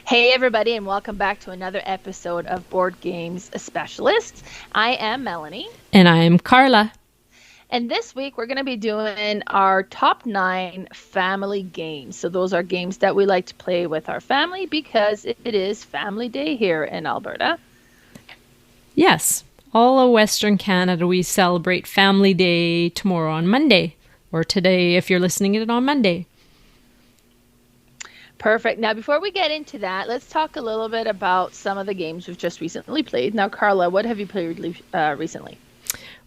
Hey, everybody, and welcome back to another episode of Board Games Specialists. I am Melanie, And I'm Carla. and this week we're going to be doing our top 9 family games. So, those are games that we like to play with our family because it is Family Day here in Alberta. Yes, all of Western Canada, we celebrate Family Day tomorrow on Monday, or today if you're listening to it on Monday. Perfect. Now, before we get into that, let's talk a little bit about some of the games we've just recently played. Now, Carla, what have you played recently?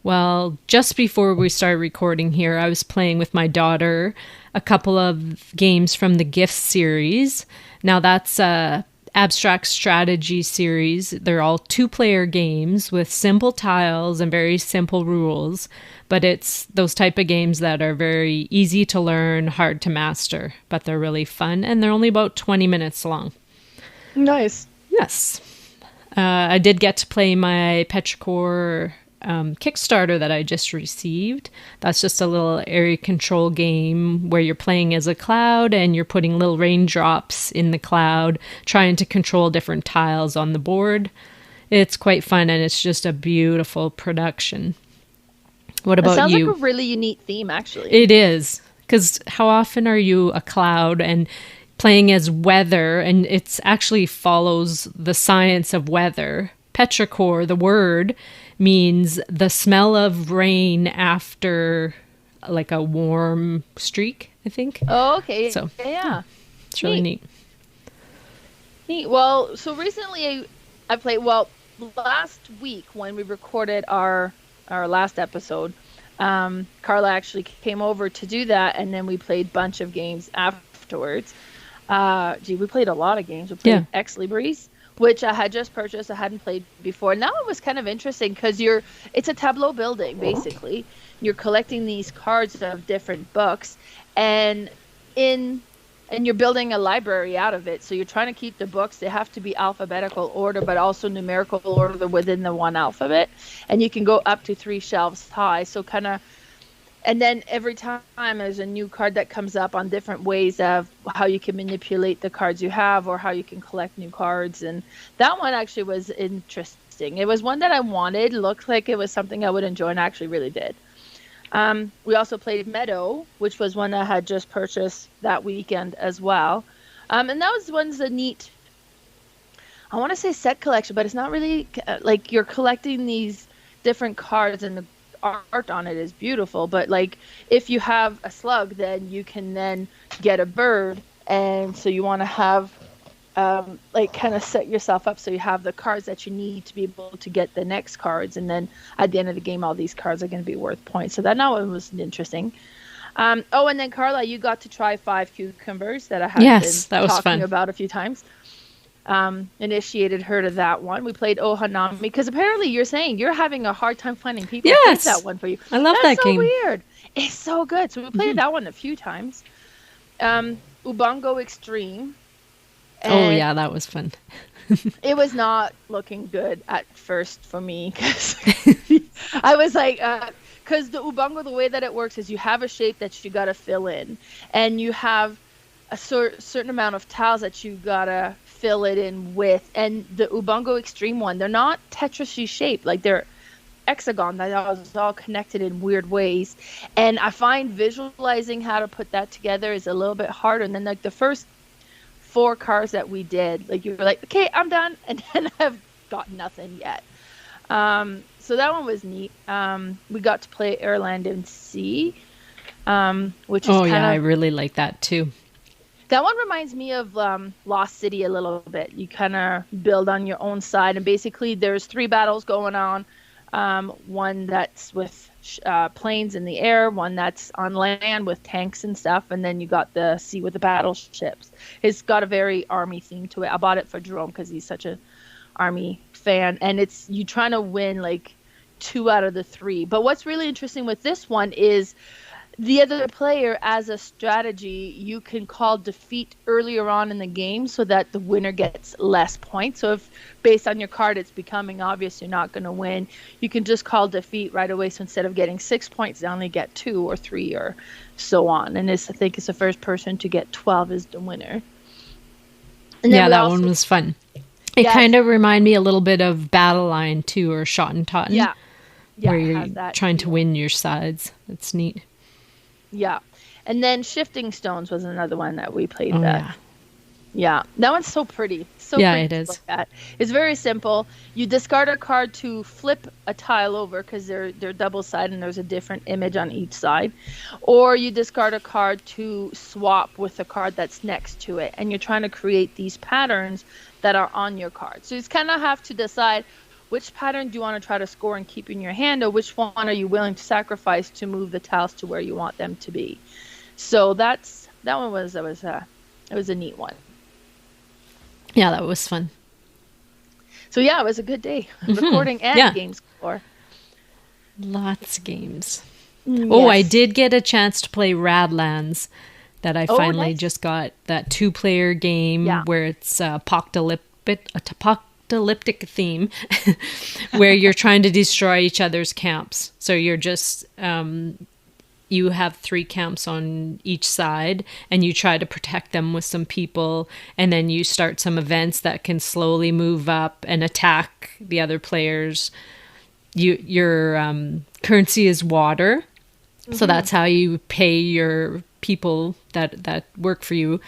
Well, just before we started recording here, I was playing with my daughter a couple of games from the Gifts series. Now, that's a abstract strategy series. They're all 2-player games with simple tiles and very simple rules, but it's those type of games that are very easy to learn, hard to master, but they're really fun, and they're only about 20 minutes long. Nice. Yes. I did get to play my Petrichor Kickstarter that I just received. That's just a little area control game where you're playing as a cloud and you're putting little raindrops in the cloud, trying to control different tiles on the board. It's quite fun and it's just a beautiful production. What It about sounds you? like a really unique theme, actually. It is. Because how often are you a cloud and playing as weather, and it actually follows the science of weather? Petrichor, the word, means the smell of rain after like a warm streak, I think. Oh, okay. So Yeah. it's really neat. Neat. Well, so recently I played, well, last week when we recorded our last episode, Carla actually came over to do that, and then we played a bunch of games afterwards. We played a lot of games. We played Ex Libris, which I had just purchased. I hadn't played before. Now it was kind of interesting because it's a tableau building, basically. You're collecting these cards of different books, and you're building a library out of it. So you're trying to keep the books. They have to be alphabetical order, but also numerical order within the one alphabet. And you can go up to 3 shelves high. So and then every time there's a new card that comes up on different ways of how you can manipulate the cards you have or how you can collect new cards. And that one actually was interesting. It was one that I wanted. Looked like it was something I would enjoy, and I actually really did. We also played Meadow, which was one I had just purchased that weekend as well. And that was one's a neat, I want to say set collection, but it's not really like you're collecting these different cards and the art on it is beautiful. But like if you have a slug, then you can then get a bird. And so you want to have like kind of set yourself up so you have the cards that you need to be able to get the next cards, and then at the end of the game all these cards are going to be worth points. So that now one was interesting. And then Carla, you got to try 5 cucumbers that I had been talking about a few times. Initiated her to that one. We played Ohanami because apparently you're saying you're having a hard time finding people who played that one for you. I love that game. That's so weird. It's so good. So we played that one a few times. Ubongo Extreme. Oh, yeah, that was fun. It was not looking good at first for me because I was like, because the Ubongo, the way that it works is you have a shape that you got to fill in, and you have a certain amount of tiles that you got to fill it in with. And the Ubongo Extreme one, they're not Tetris-y shaped, like they're hexagon that is all connected in weird ways. And I find visualizing how to put that together is a little bit harder. And then like the first 4 cards that we did, like you were like, okay, I'm done, and then I've got nothing yet. So that one was neat. We got to play Airland and Sea, which is I really like that too. That one reminds me of Lost City a little bit. You kind of build on your own side, and basically there's 3 battles going on. One that's with planes in the air, one that's on land with tanks and stuff, and then you got the sea with the battleships. It's got a very army theme to it. I bought it for Jerome because he's such a army fan, and it's you trying to win like 2 out of the 3. But what's really interesting with this one is the other player, as a strategy, you can call defeat earlier on in the game so that the winner gets less points. So if based on your card it's becoming obvious you're not going to win, you can just call defeat right away. So instead of getting 6 points, they only get 2 or 3 or so on. And I think it's the first person to get 12 is the winner. And then Yeah, we that also, one was fun. It yeah, kind of reminded me a little bit of Battle Line too, or Shot and Totten, yeah, yeah, where it you're has that trying to feeling. win your sides. It's neat. Yeah. And then Shifting Stones was another one that we played Oh that. yeah. Yeah, that one's so pretty. So Yeah, pretty it to is. look at. It's very simple. You discard a card to flip a tile over because they're double sided and there's a different image on each side. Or you discard a card to swap with the card that's next to it. And you're trying to create these patterns that are on your card. So you kind of have to decide which pattern do you want to try to score and keep in your hand, or which one are you willing to sacrifice to move the tiles to where you want them to be. So that one was it was a neat one. Yeah, that was fun. So yeah, it was a good day. Recording and Yeah. games galore. Lots of games. Oh, I Yes. did get a chance to play Radlands that I Oh, finally nice. just got, that 2-player game Yeah. where it's apocalyptic theme where you're trying to destroy each other's camps. So you're just you have 3 camps on each side and you try to protect them with some people, and then you start some events that can slowly move up and attack the other players. Your currency is water. So that's how you pay your people that work for you.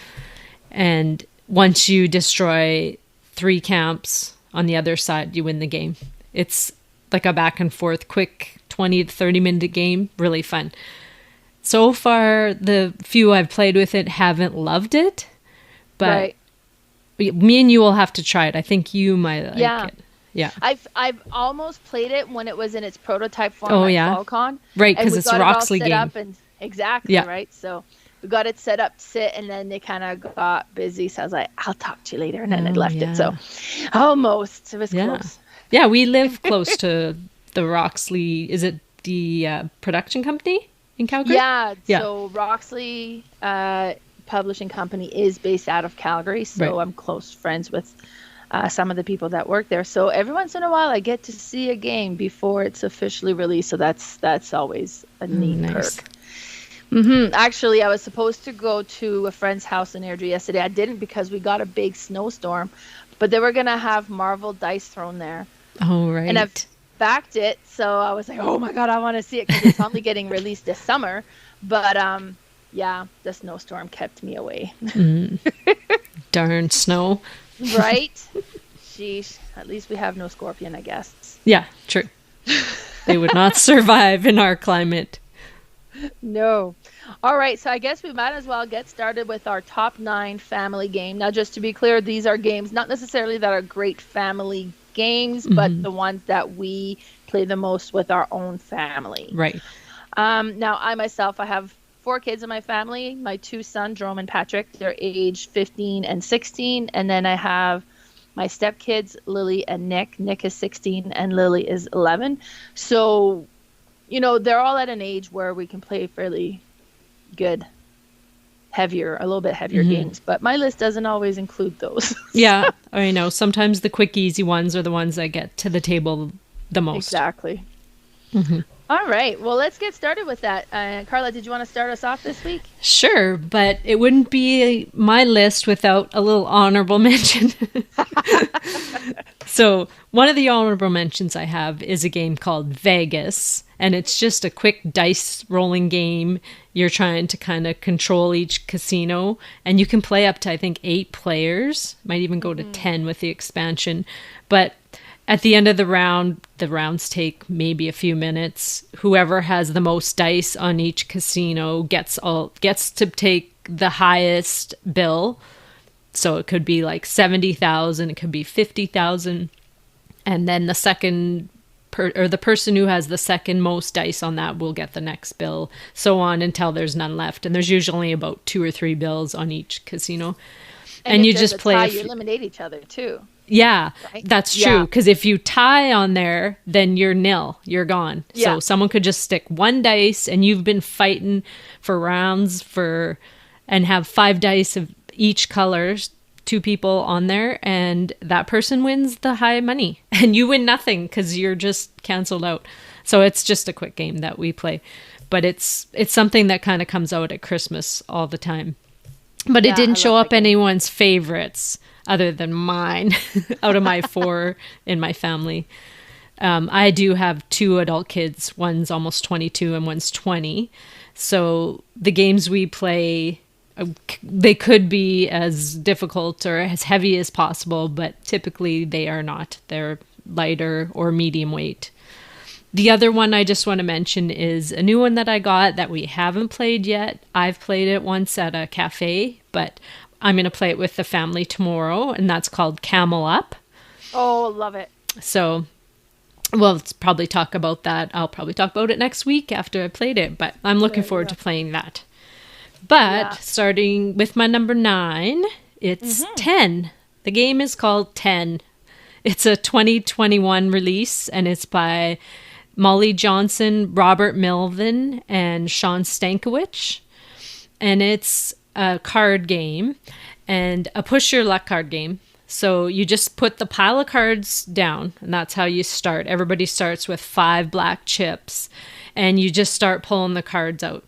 And once you destroy 3 camps on the other side, you win the game. It's like a back and forth, quick 20 to 30 minute game. Really fun. So far, the few I've played with it haven't loved it. But Right. me and you will have to try it. I think you might like Yeah. it. Yeah. I've almost played it when it was in its prototype form Oh, at yeah? FallCon. Right, And 'cause we it's a got it all Roxley set game. up and exactly, Yeah. right? So we got it set up to sit, and then they kind of got busy. So I was like, I'll talk to you later. And then it Oh, left yeah. it. So almost. It was Yeah. close. Yeah, we live close to the Roxley. Is it the production company in Calgary? Yeah. Yeah. So Roxley Publishing Company is based out of Calgary. So Right. I'm close friends with some of the people that work there. So every once in a while, I get to see a game before it's officially released. So that's always a neat nice. perk. Actually, I was supposed to go to a friend's house in Airdrie yesterday. I didn't because we got a big snowstorm, but they were gonna have Marvel dice thrown there, Oh, right. and I've backed it. So I was like, oh my god, I want to see it because it's only getting released this summer. But yeah, the snowstorm kept me away. Darn snow. Right? Sheesh. At least we have no scorpion, I guess. Yeah, true. They would not survive in our climate. No. All right, so I guess we might as well get started with our top 9 family game. Now, just to be clear, these are games not necessarily that are great family games, but the ones that we play the most with our own family. Right. Now, I have 4 kids in my family. My 2 sons, Jerome and Patrick, they're age 15 and 16. And then I have my stepkids, Lily and Nick. Nick is 16 and Lily is 11. So, they're all at an age where we can play fairly good, a little bit heavier games. But my list doesn't always include those. Yeah, I know. Sometimes the quick, easy ones are the ones that get to the table the most. Exactly. All right. Well, let's get started with that. Carla, did you want to start us off this week? Sure, but it wouldn't be my list without a little honorable mention. So, one of the honorable mentions I have is a game called Vegas, and it's just a quick dice rolling game. You're trying to kind of control each casino, and you can play up to, I think, 8 players. Might even go to 10 with the expansion. But at the end of the rounds take maybe a few minutes. Whoever has the most dice on each casino gets to take the highest bill. So it could be like 70,000, it could be 50,000, and then the person who has the second most dice on that will get the next bill, so on until there's none left. And there's usually about 2 or 3 bills on each casino, and if you there's just a play. tie, you eliminate each other too. Yeah, Right? that's Yeah. true. Because if you tie on there, then you're nil. You're gone. Yeah. So someone could just stick 1 dice, and you've been fighting for rounds and have 5 dice of each colors, 2 people on there, and that person wins the high money, and you win nothing because you're just canceled out. So it's just a quick game that we play, but it's something that kind of comes out at Christmas all the time. But Yeah, it didn't I show love up that game. anyone's favorites. other than mine out of my 4 in my family. I do have 2 adult kids. One's almost 22 and one's 20. So the games we play, they could be as difficult or as heavy as possible, but typically they are not. They're lighter or medium weight. The other one I just want to mention is a new one that I got that we haven't played yet. I've played it once at a cafe, but I'm going to play it with the family tomorrow, and that's called Camel Up. Oh, love it. So we'll probably talk about that. I'll probably talk about it next week after I played it, but I'm looking forward to playing that. But starting with my number 9, it's 10. The game is called 10. It's a 2021 release, and it's by Molly Johnson, Robert Melvin, and Sean Stankiewicz. And it's a card game and a push your luck card game. So you just put the pile of cards down, and that's how you start. Everybody starts with 5 black chips, and you just start pulling the cards out.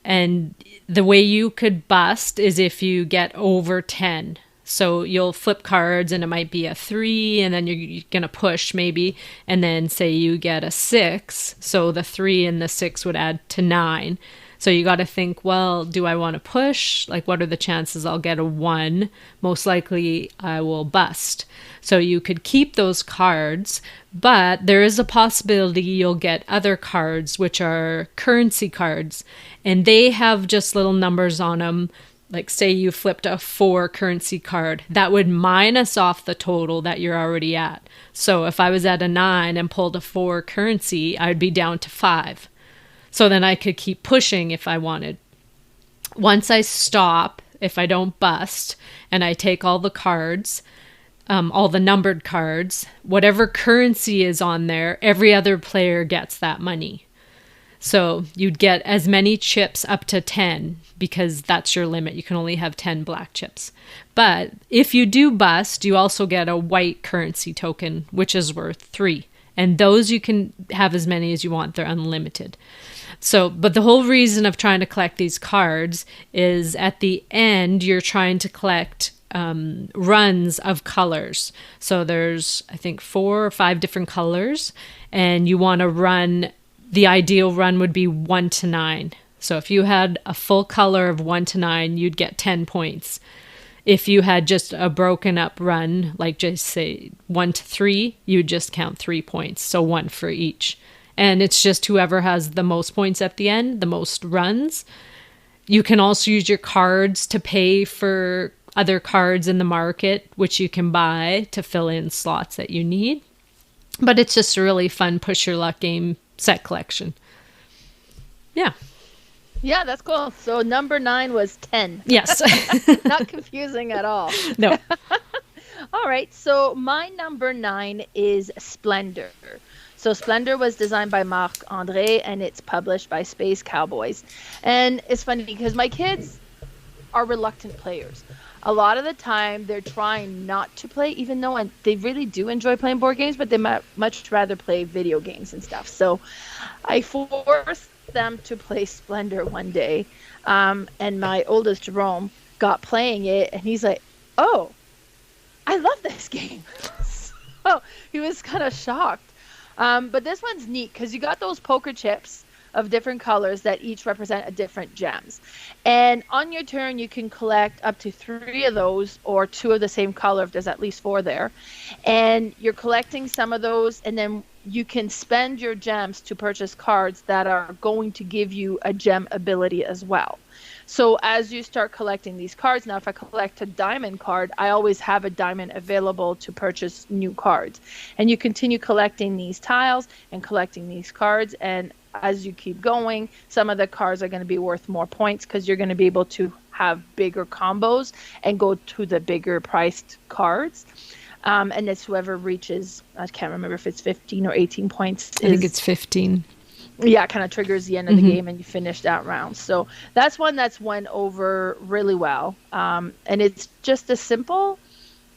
And the way you could bust is if you get over 10. So you'll flip cards and it might be a 3, and then you're going to push maybe, and then say you get a 6. So the 3 and the 6 would add to 9. So you got to think, well, do I want to push? Like, what are the chances I'll get a 1? Most likely I will bust. So you could keep those cards, but there is a possibility you'll get other cards, which are currency cards, and they have just little numbers on them. Like, say you flipped a 4 currency card, that would minus off the total that you're already at. So if I was at a 9 and pulled a 4 currency, I'd be down to 5. So then I could keep pushing if I wanted. Once I stop, if I don't bust, and I take all the cards, all the numbered cards, whatever currency is on there, every other player gets that money. So you'd get as many chips up to 10 because that's your limit. You can only have 10 black chips. But if you do bust, you also get a white currency token, which is worth 3. And those you can have as many as you want. They're unlimited. So, but the whole reason of trying to collect these cards is at the end, you're trying to collect runs of colors. So there's, I think, 4 or 5 different colors, and you want to run. The ideal run would be 1 to 9. So if you had a full color of 1 to 9, you'd get 10 points. If you had just a broken up run, like just say 1 to 3, you'd just count 3 points. So 1 for each. And it's just whoever has the most points at the end, the most runs. You can also use your cards to pay for other cards in the market, which you can buy to fill in slots that you need. But it's just a really fun push your luck game set collection. Yeah. Yeah, that's cool. So number 9 was 10. Yes. Not confusing at all. No. All right. So my number 9 is Splendor. So Splendor was designed by Marc-André, and it's published by Space Cowboys. And it's funny because my kids are reluctant players. A lot of the time, they're trying not to play, even though they really do enjoy playing board games, but they might much rather play video games and stuff. So I forced them to play Splendor one day, and my oldest, Jerome, got playing it, and he's like, oh, I love this game. So he was kind of shocked. But this one's neat because you got those poker chips of different colors that each represent a different gems. And on your turn, you can collect up to 3 of those or 2 of the same color if there's at least 4 there. And you're collecting some of those, and then you can spend your gems to purchase cards that are going to give you a gem ability as well. So as you start collecting these cards, now if I collect a diamond card, I always have a diamond available to purchase new cards. And you continue collecting these tiles and collecting these cards, and as you keep going, some of the cards are going to be worth more points because you're going to be able to have bigger combos and go to the bigger priced cards. And it's whoever reaches, I can't remember if it's 15 or 18 points. I think it's 15. Yeah, it kind of triggers the end of the game and you finish that round. So that's one that's went over really well. And it's just a simple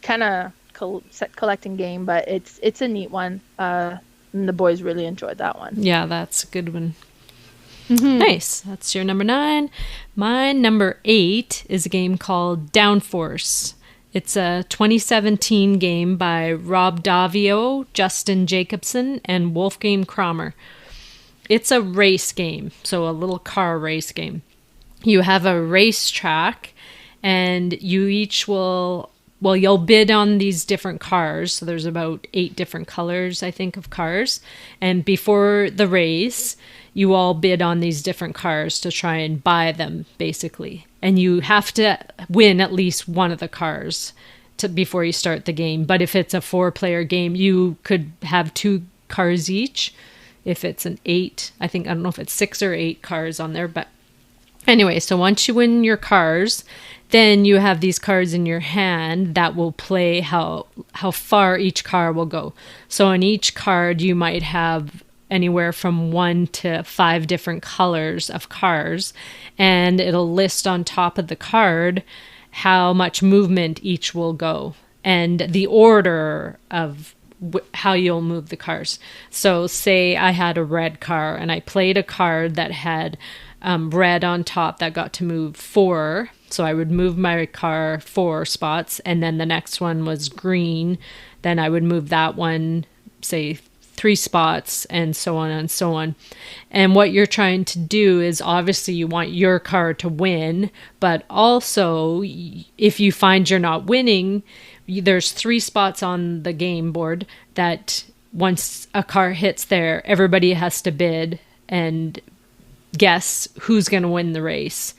kind of collecting game, but it's a neat one. And the boys really enjoyed that one. Yeah, that's a good one. Nice. That's your number 9. My number 8 is a game called Downforce. It's a 2017 game by Rob Davio, Justin Jacobson, and Wolfgang Kramer. It's a race game, so a little car race game. You have a racetrack, and you each will, well, you'll bid on these different cars. So there's about 8 different colors, I think, of cars. And before the race, you all bid on these different cars to try and buy them, basically. And you have to win at least one of the cars before you start the game. But if it's a 4-player game, you could have 2 cars each. If it's an 8, I don't know if it's 6 or 8 cars on there. But anyway, so once you win your cars, then you have these cards in your hand that will play how far each car will go. So on each card, you might have anywhere from 1 to 5 different colors of cars, and it'll list on top of the card how much movement each will go and the order of how you'll move the cars. So say I had a red car and I played a card that had red on top that got to move 4. So I would move my car 4 spots, and then the next one was green. Then I would move that one, say 3 spots, and so on and so on. And what you're trying to do is, obviously you want your car to win, but also if you find you're not winning, there's 3 spots on the game board that once a car hits there, everybody has to bid and guess who's going to win the race.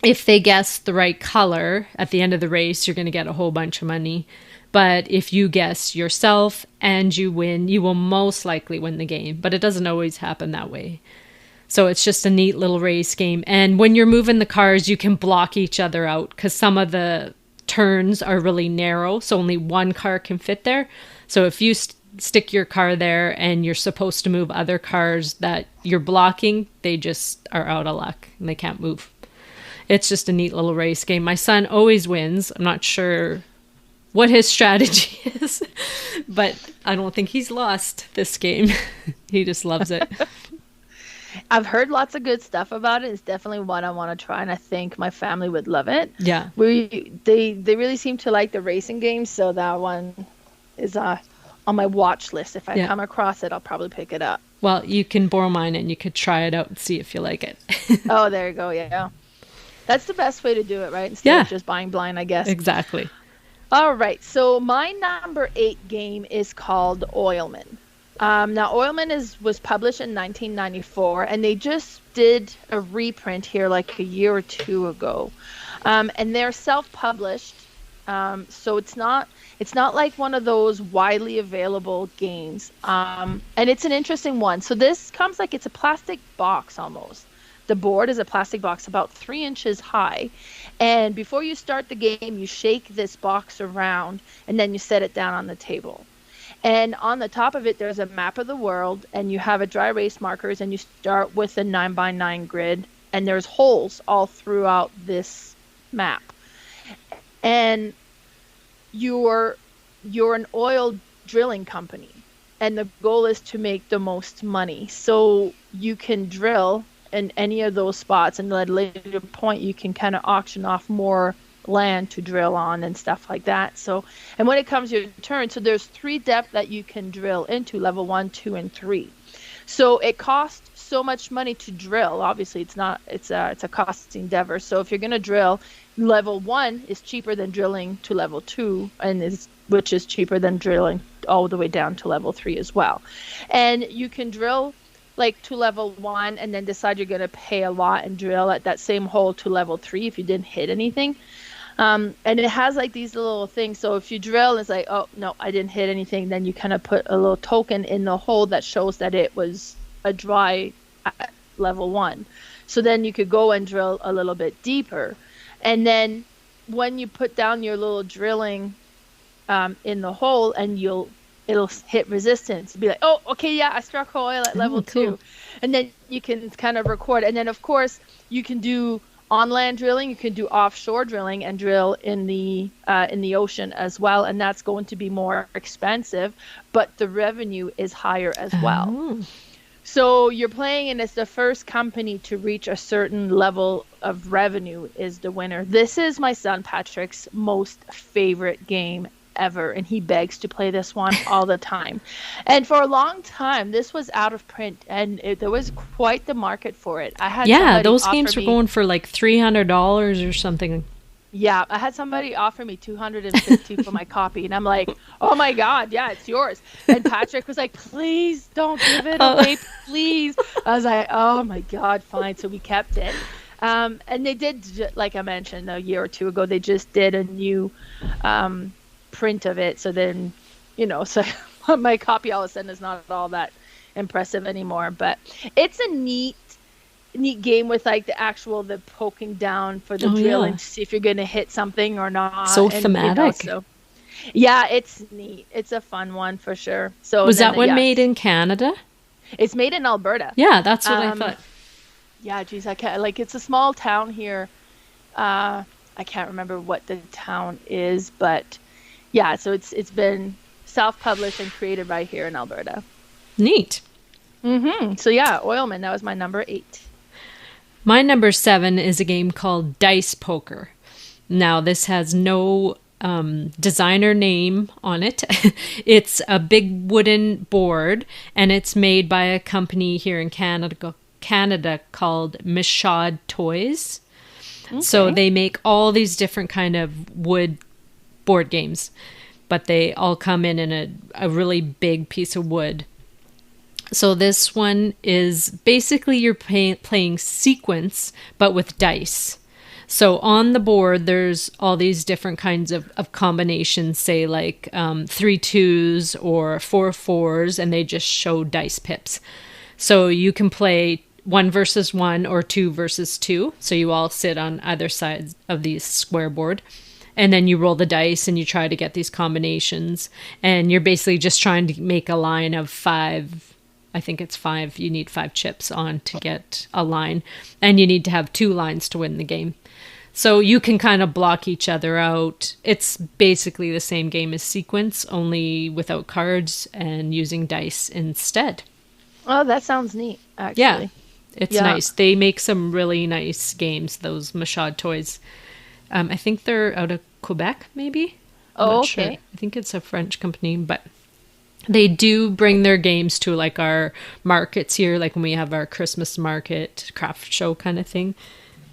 If they guess the right color at the end of the race, you're going to get a whole bunch of money. But if you guess yourself and you win, you will most likely win the game. But it doesn't always happen that way. So it's just a neat little race game. And when you're moving the cars, you can block each other out because some of the turns are really narrow. So only one car can fit there. So if you stick your car there and you're supposed to move other cars that you're blocking, they just are out of luck and they can't move. It's just a neat little race game. My son always wins. I'm not sure what his strategy is, but I don't think he's lost this game. He just loves it. I've heard lots of good stuff about it. It's definitely one I want to try, and I think my family would love it. Yeah. They really seem to like the racing games, so that one is on my watch list. If I come across it, I'll probably pick it up. Well, you can borrow mine and you could try it out and see if you like it. Oh, there you go. Yeah. That's the best way to do it, right? Instead of just buying blind, I guess. Exactly. All right, so my number 8 game is called Oilman. Now, Oilman was published in 1994, and they just did a reprint here like a year or 2 ago. And they're self-published, so it's not like one of those widely available games. And it's an interesting one. So this comes like it's a plastic box almost. The board is a plastic box about 3 inches high. And before you start the game, you shake this box around and then you set it down on the table. And on the top of it, there's a map of the world, and you have a dry erase markers, and you start with a 9x9 grid, and there's holes all throughout this map. And you're an oil drilling company, and the goal is to make the most money. So you can drill in any of those spots, and at a later point you can kind of auction off more land to drill on and stuff like that. So, and when it comes your turn, so there's 3 depth that you can drill into, level 1, 2, and 3. So it costs so much money to drill. Obviously it's a costly endeavor. So if you're going to drill, level 1 is cheaper than drilling to level 2, which is cheaper than drilling all the way down to level 3 as well. And you can drill like to level 1 and then decide you're going to pay a lot and drill at that same hole to level 3 if you didn't hit anything. And it has like these little things. So if you drill and it's like, oh no, I didn't hit anything, then you kind of put a little token in the hole that shows that it was a dry level 1. So then you could go and drill a little bit deeper. And then when you put down your little drilling in the hole, and it'll hit resistance. Be like, oh, okay, yeah, I struck oil at level 2. And then you can kind of record. And then, of course, you can do on-land drilling. You can do offshore drilling and drill in the ocean as well. And that's going to be more expensive, but the revenue is higher as well. So you're playing, and it's the first company to reach a certain level of revenue is the winner. This is my son Patrick's most favorite game ever, and he begs to play this one all the time. And for a long time, this was out of print, and there was quite the market for it. I had Yeah, somebody those offer games were me, going for like $300 or something. yeah, I had somebody offer me 250 for my copy, and I'm like, oh my God, yeah, it's yours. And Patrick was like, please don't give it Oh, away, please. I was like, oh my God, fine. So we kept it. And they did, like I mentioned a year or two ago, they just did a new print of it. So then, so my copy all of a sudden is not all that impressive anymore. But it's a neat game with like the poking down for the oh drilling yeah. to see if you're going to hit something or not. So And thematic. so yeah, it's neat. It's a fun one for sure. So Was then that one yeah, made in Canada? it's made in Alberta. Yeah, that's what I Um, thought. yeah, geez, I can't, like, it's a small town here. I can't remember what the town is, but yeah, so it's been self-published and created right here in Alberta. Neat. So yeah, Oilman, that was my number 8. My number 7 is a game called Dice Poker. Now, this has no designer name on it. It's a big wooden board, and it's made by a company here in Canada called Michaud Toys. So Okay. they make all these different kind of wood board games, but they all come in a really big piece of wood. So this one is basically you're playing sequence, but with dice. So on the board, there's all these different kinds of combinations, say like 3 2s or 4 4s, and they just show dice pips. So you can play 1 versus 1 or 2 versus 2. So you all sit on either side of the square board. And then you roll the dice and you try to get these combinations. And you're basically just trying to make a line of 5. I think it's 5. You need 5 chips on to get a line. And you need to have 2 lines to win the game. So you can kind of block each other out. It's basically the same game as Sequence, only without cards and using dice instead. Oh, that sounds neat, Yeah, actually. it's Yeah. nice. They make some really nice games, those Michaud Toys. I think they're out of Quebec, maybe? I'm Oh, not sure. okay. I think it's a French company, but they do bring their games to like our markets here, like when we have our Christmas market, craft show kind of thing.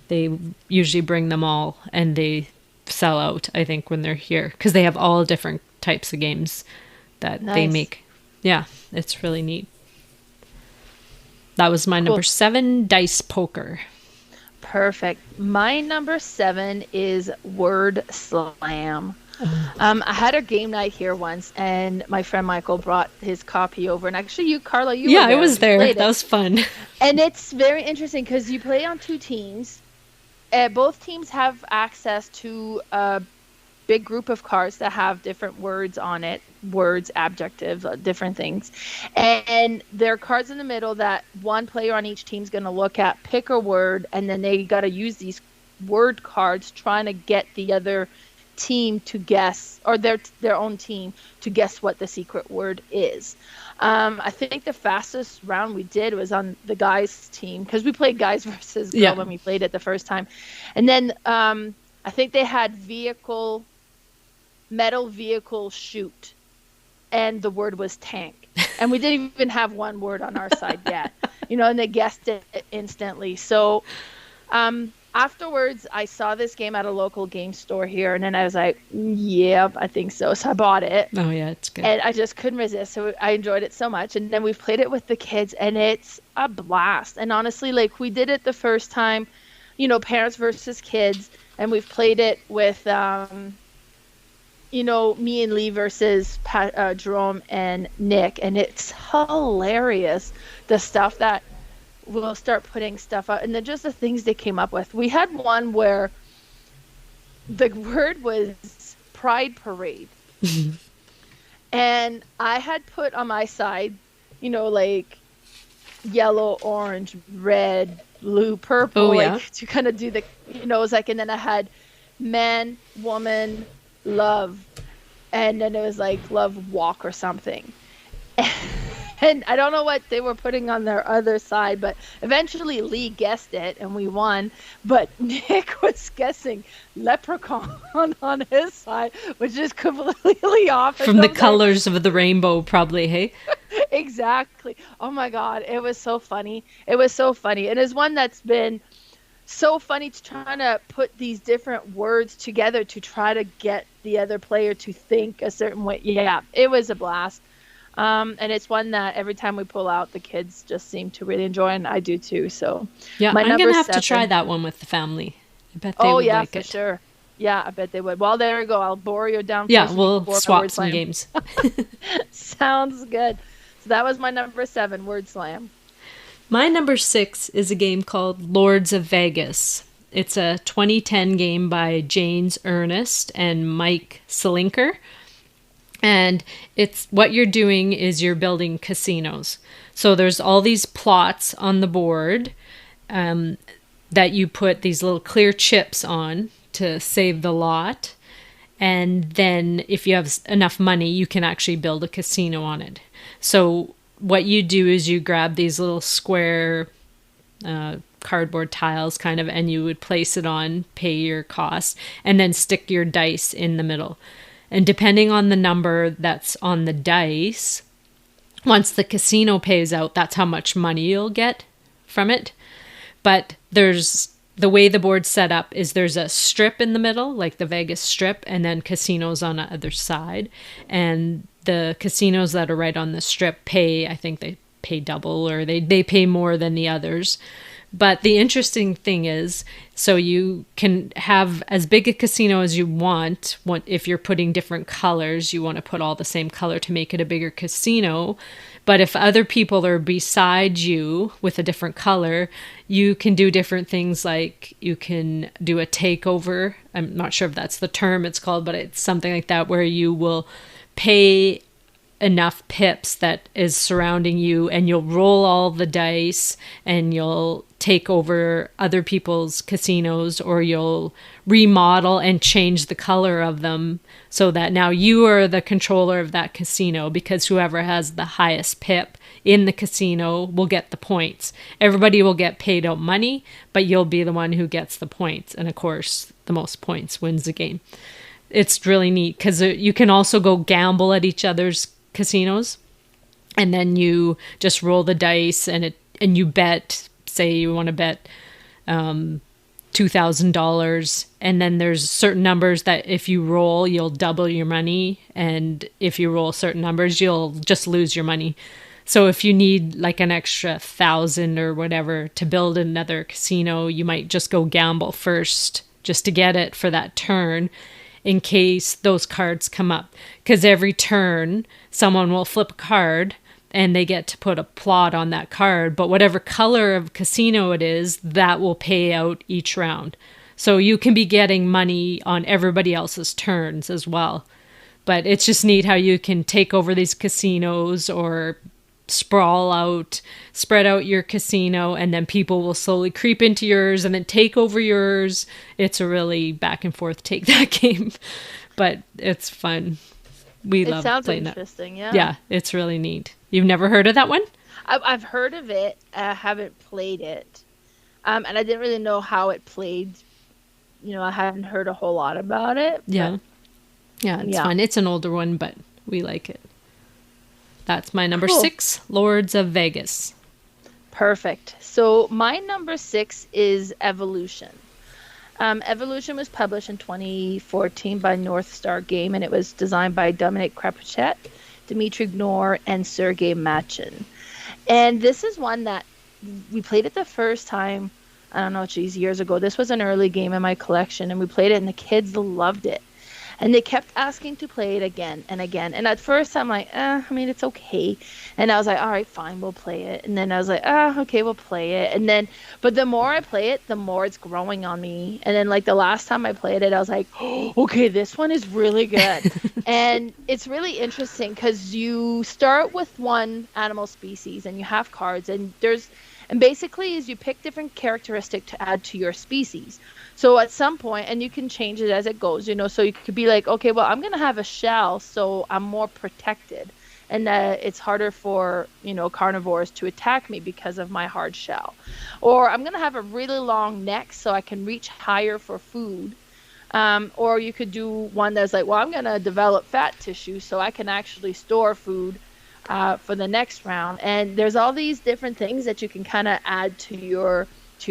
They usually bring them all and they sell out, I think, when they're here because they have all different types of games that they Nice. make. Yeah, it's really neat. That was my number Cool. 7, Dice Poker. Perfect. My number 7 is Word Slam. I had a game night here once, and my friend Michael brought his copy over. And actually, you, Carla, you Yeah, were I there. was You there. played That it. was fun. And it's very interesting because you play on 2 teams. Both teams have access to a big group of cards that have different words on it, words, adjectives, different things. And there are cards in the middle that one player on each team is going to look at, pick a word, and then they got to use these word cards trying to get the other team to guess, or their own team to guess what the secret word is. I think the fastest round we did was on the guys team because we played guys versus girl Yeah. when we played it the first time. And then I think they had metal vehicle shoot, and the word was tank. And we didn't even have one word on our side yet, and they guessed it instantly. So afterwards, I saw this game at a local game store here, and then I was like, yeah, I think so. So I bought it, Oh, yeah, it's good. and I just couldn't resist. So I enjoyed it so much. And then we've played it with the kids, and it's a blast. And honestly, like, we did it the first time, parents versus kids, and we've played it with, me and Lee versus Jerome and Nick, and it's hilarious, the stuff that we'll start putting stuff out, and then just the things they came up with. We had one where the word was Pride Parade, and I had put on my side, like yellow, orange, red, blue, purple, Oh, yeah. like to kind of do the, it was like, and then I had man, woman, love, and then it was like love walk or something. And I don't know what they were putting on their other side, but eventually Lee guessed it and we won. But Nick was guessing leprechaun on his side, which is completely off. From the colors of the rainbow, probably, hey? Exactly. Oh my God. It was so funny. It was so funny. And it's one that's been so funny to trying to put these different words together to try to get the other player to think a certain way. Yeah, it was a blast. And it's one that every time we pull out, the kids just seem to really enjoy, and I do too. So yeah, I'm going to have to try that one with the family. I bet they would like it. Oh, yeah, for sure. Yeah, I bet they would. Well, there you go. I'll borrow your Downforce. Yeah, we'll swap some games. Sounds good. So that was my number 7, Word Slam. My number 6 is a game called Lords of Vegas. It's a 2010 game by James Ernest and Mike Selinker. And it's what you're doing is you're building casinos. So there's all these plots on the board that you put these little clear chips on to save the lot. And then if you have enough money, you can actually build a casino on it. So what you do is you grab these little square cardboard tiles kind of, and you would place it on, pay your cost, and then stick your dice in the middle. And depending on the number that's on the dice, once the casino pays out, that's how much money you'll get from it. But the way the board's set up is there's a strip in the middle, like the Vegas strip, and then casinos on the other side. And the casinos that are right on the strip I think they pay double, or they pay more than the others. But the interesting thing is, so you can have as big a casino as you want. If you're putting different colors, you want to put all the same color to make it a bigger casino. But if other people are beside you with a different color, you can do different things, like you can do a takeover. I'm not sure if that's the term it's called, but it's something like that, where you will pay enough pips that is surrounding you, and you'll roll all the dice and you'll take over other people's casinos, or you'll remodel and change the color of them so that now you are the controller of that casino, because whoever has the highest pip in the casino will get the points. Everybody will get paid out money, but you'll be the one who gets the points. And of course, the most points wins the game. It's really neat because you can also go gamble at each other's casinos, and then you just roll the dice and you bet. Say you want to bet $2,000, and then there's certain numbers that if you roll, you'll double your money, and if you roll certain numbers, you'll just lose your money. So if you need like an extra 1,000 or whatever to build another casino, you might just go gamble first just to get it for that turn, in case those cards come up. Because every turn, someone will flip a card and they get to put a plot on that card. But whatever color of casino it is, that will pay out each round. So you can be getting money on everybody else's turns as well. But it's just neat how you can take over these casinos, or spread out your casino, and then people will slowly creep into yours and then take over yours. It's a really back and forth take that game, but it's fun. We love playing that. It sounds interesting, yeah. Yeah, it's really neat. You've never heard of that one? I've heard of it. I haven't played it. And I didn't really know how it played. I hadn't heard a whole lot about it. Yeah. Yeah, it's fun. It's an older one, but we like it. That's my number 6, Lords of Vegas. Perfect. So my number 6 is Evolution. Evolution was published in 2014 by North Star Game, and it was designed by Dominic Krapachet, Dmitry Gnor, and Sergei Machin. And this is one that we played it the first time, I don't know, years ago. This was an early game in my collection, and we played it, and the kids loved it. And they kept asking to play it again and again. And at first I'm like, it's okay. And I was like, all right, fine, we'll play it. And then I was like, okay, we'll play it. But the more I play it, the more it's growing on me. And then like the last time I played it, I was like, okay, this one is really good. And it's really interesting because you start with one animal species and you have cards, and basically is you pick different characteristic to add to your species. So at some point, and you can change it as it goes, so you could be like, okay, well, I'm going to have a shell, so I'm more protected. and that it's harder for, carnivores to attack me because of my hard shell. Or I'm going to have a really long neck so I can reach higher for food. Or you could do one that's like, well, I'm going to develop fat tissue so I can actually store food for the next round. And there's all these different things that you can kind of add to your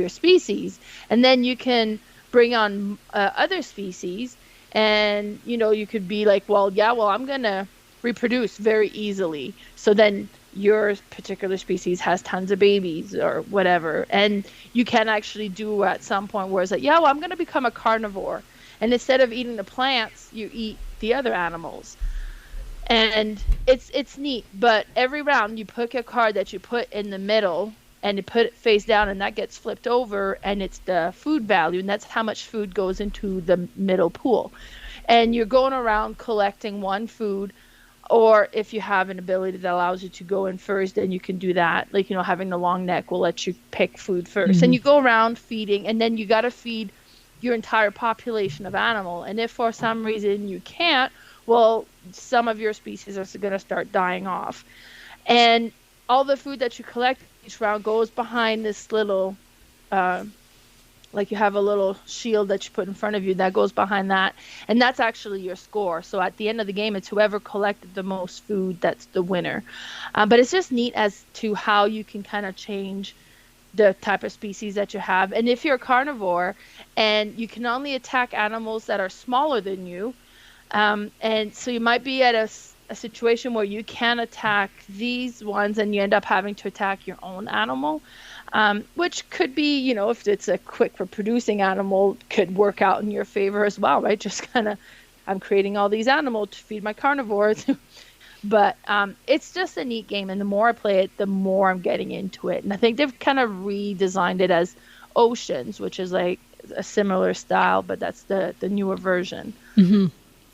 species. And then you can bring on other species, and you could be like, well, I'm going to reproduce very easily. So then your particular species has tons of babies or whatever. And you can actually do at some point where it's like, I'm going to become a carnivore. And instead of eating the plants, you eat the other animals. And it's neat. But every round you pick a card that you put in the middle and you put it face down, and that gets flipped over, and it's the food value, and that's how much food goes into the middle pool. And you're going around collecting one food, or if you have an ability that allows you to go in first, then you can do that. Like, having the long neck will let you pick food first. Mm-hmm. And you go around feeding, and then you got to feed your entire population of animal. And if for some reason you can't, well, some of your species are going to start dying off. And all the food that you collect each round goes behind this little, like you have a little shield that you put in front of you that goes behind that. And that's actually your score. So at the end of the game, it's whoever collected the most food that's the winner. But it's just neat as to how you can kind of change the type of species that you have. And if you're a carnivore and you can only attack animals that are smaller than you, and so you might be at a situation where you can attack these ones and you end up having to attack your own animal, which could be, if it's a quick reproducing animal, could work out in your favor as well, right? Just kind of, I'm creating all these animals to feed my carnivores. But it's just a neat game, and the more I play it, the more I'm getting into it. And I think they've kind of redesigned it as Oceans, which is like a similar style, but that's the newer version. Mm-hmm.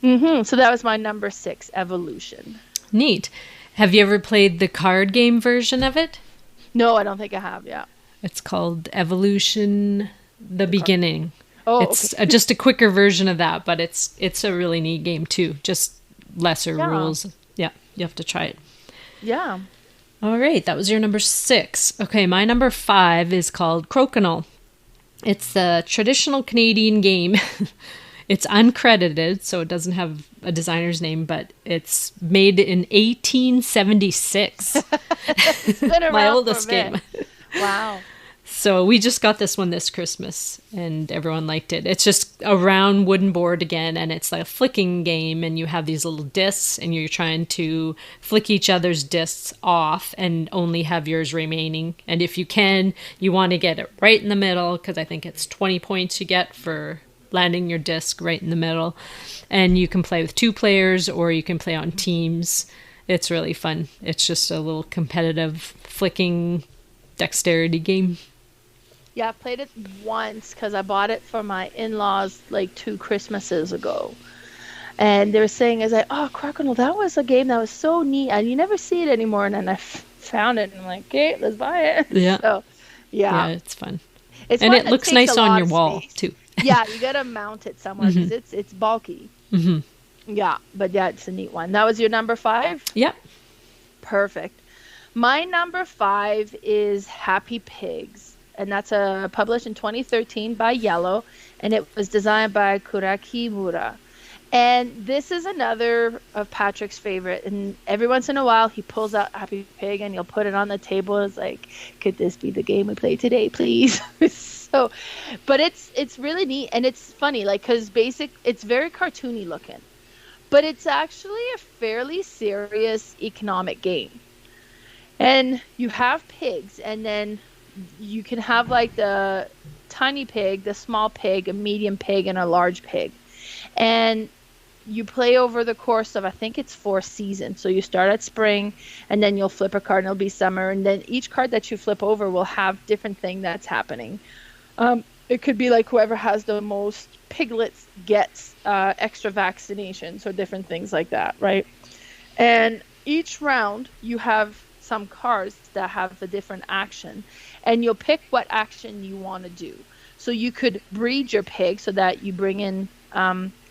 Mm-hmm. So that was my number 6, Evolution. Neat. Have you ever played the card game version of it? No, I don't think I have, yeah. It's called Evolution The Beginning. Oh, it's okay. Just a quicker version of that, but it's a really neat game too. Just lesser rules. Yeah, you have to try it. Yeah. All right, that was your number 6. Okay, my number 5 is called Crokinole. It's a traditional Canadian game. It's uncredited, so it doesn't have a designer's name, but it's made in 1876. It's been around my oldest game. Wow. So we just got this one this Christmas, and everyone liked it. It's just a round wooden board again, and it's like a flicking game, and you have these little discs, and you're trying to flick each other's discs off and only have yours remaining. And if you can, you want to get it right in the middle, because I think it's 20 points you get for landing your disc right in the middle. And you can play with 2 players, or you can play on teams. It's really fun. It's just a little competitive flicking dexterity game. Yeah, I've played it once because I bought it for my in-laws like 2 Christmases ago. And they were saying, oh, Crokinole, that was a game that was so neat. And you never see it anymore. And then I found it and I'm like, okay, let's buy it. Yeah. So, yeah. Yeah, it's fun. It's and fun. It looks nice on your wall, space. Too. Yeah, you got to mount it somewhere because it's bulky. Mm-hmm. Yeah, but yeah, it's a neat one. That was your number 5? Yep. Perfect. My number 5 is Happy Pigs. And that's published in 2013 by Yellow, and it was designed by Kuraki Mura. And this is another of Patrick's favorite. And every once in a while, he pulls out Happy Pig and he'll put it on the table. It's like, could this be the game we play today, please? But it's really neat, and it's funny, like, because it's very cartoony looking, but it's actually a fairly serious economic game. And you have pigs, and then you can have like the tiny pig, the small pig, a medium pig, and a large pig. And you play over the course of, I think it's 4 seasons. So you start at spring, and then you'll flip a card, and it'll be summer. And then each card that you flip over will have different thing that's happening. It could be like whoever has the most piglets gets extra vaccinations or different things like that, right? And each round you have some cards that have a different action, and you'll pick what action you want to do. So you could breed your pig so that you bring in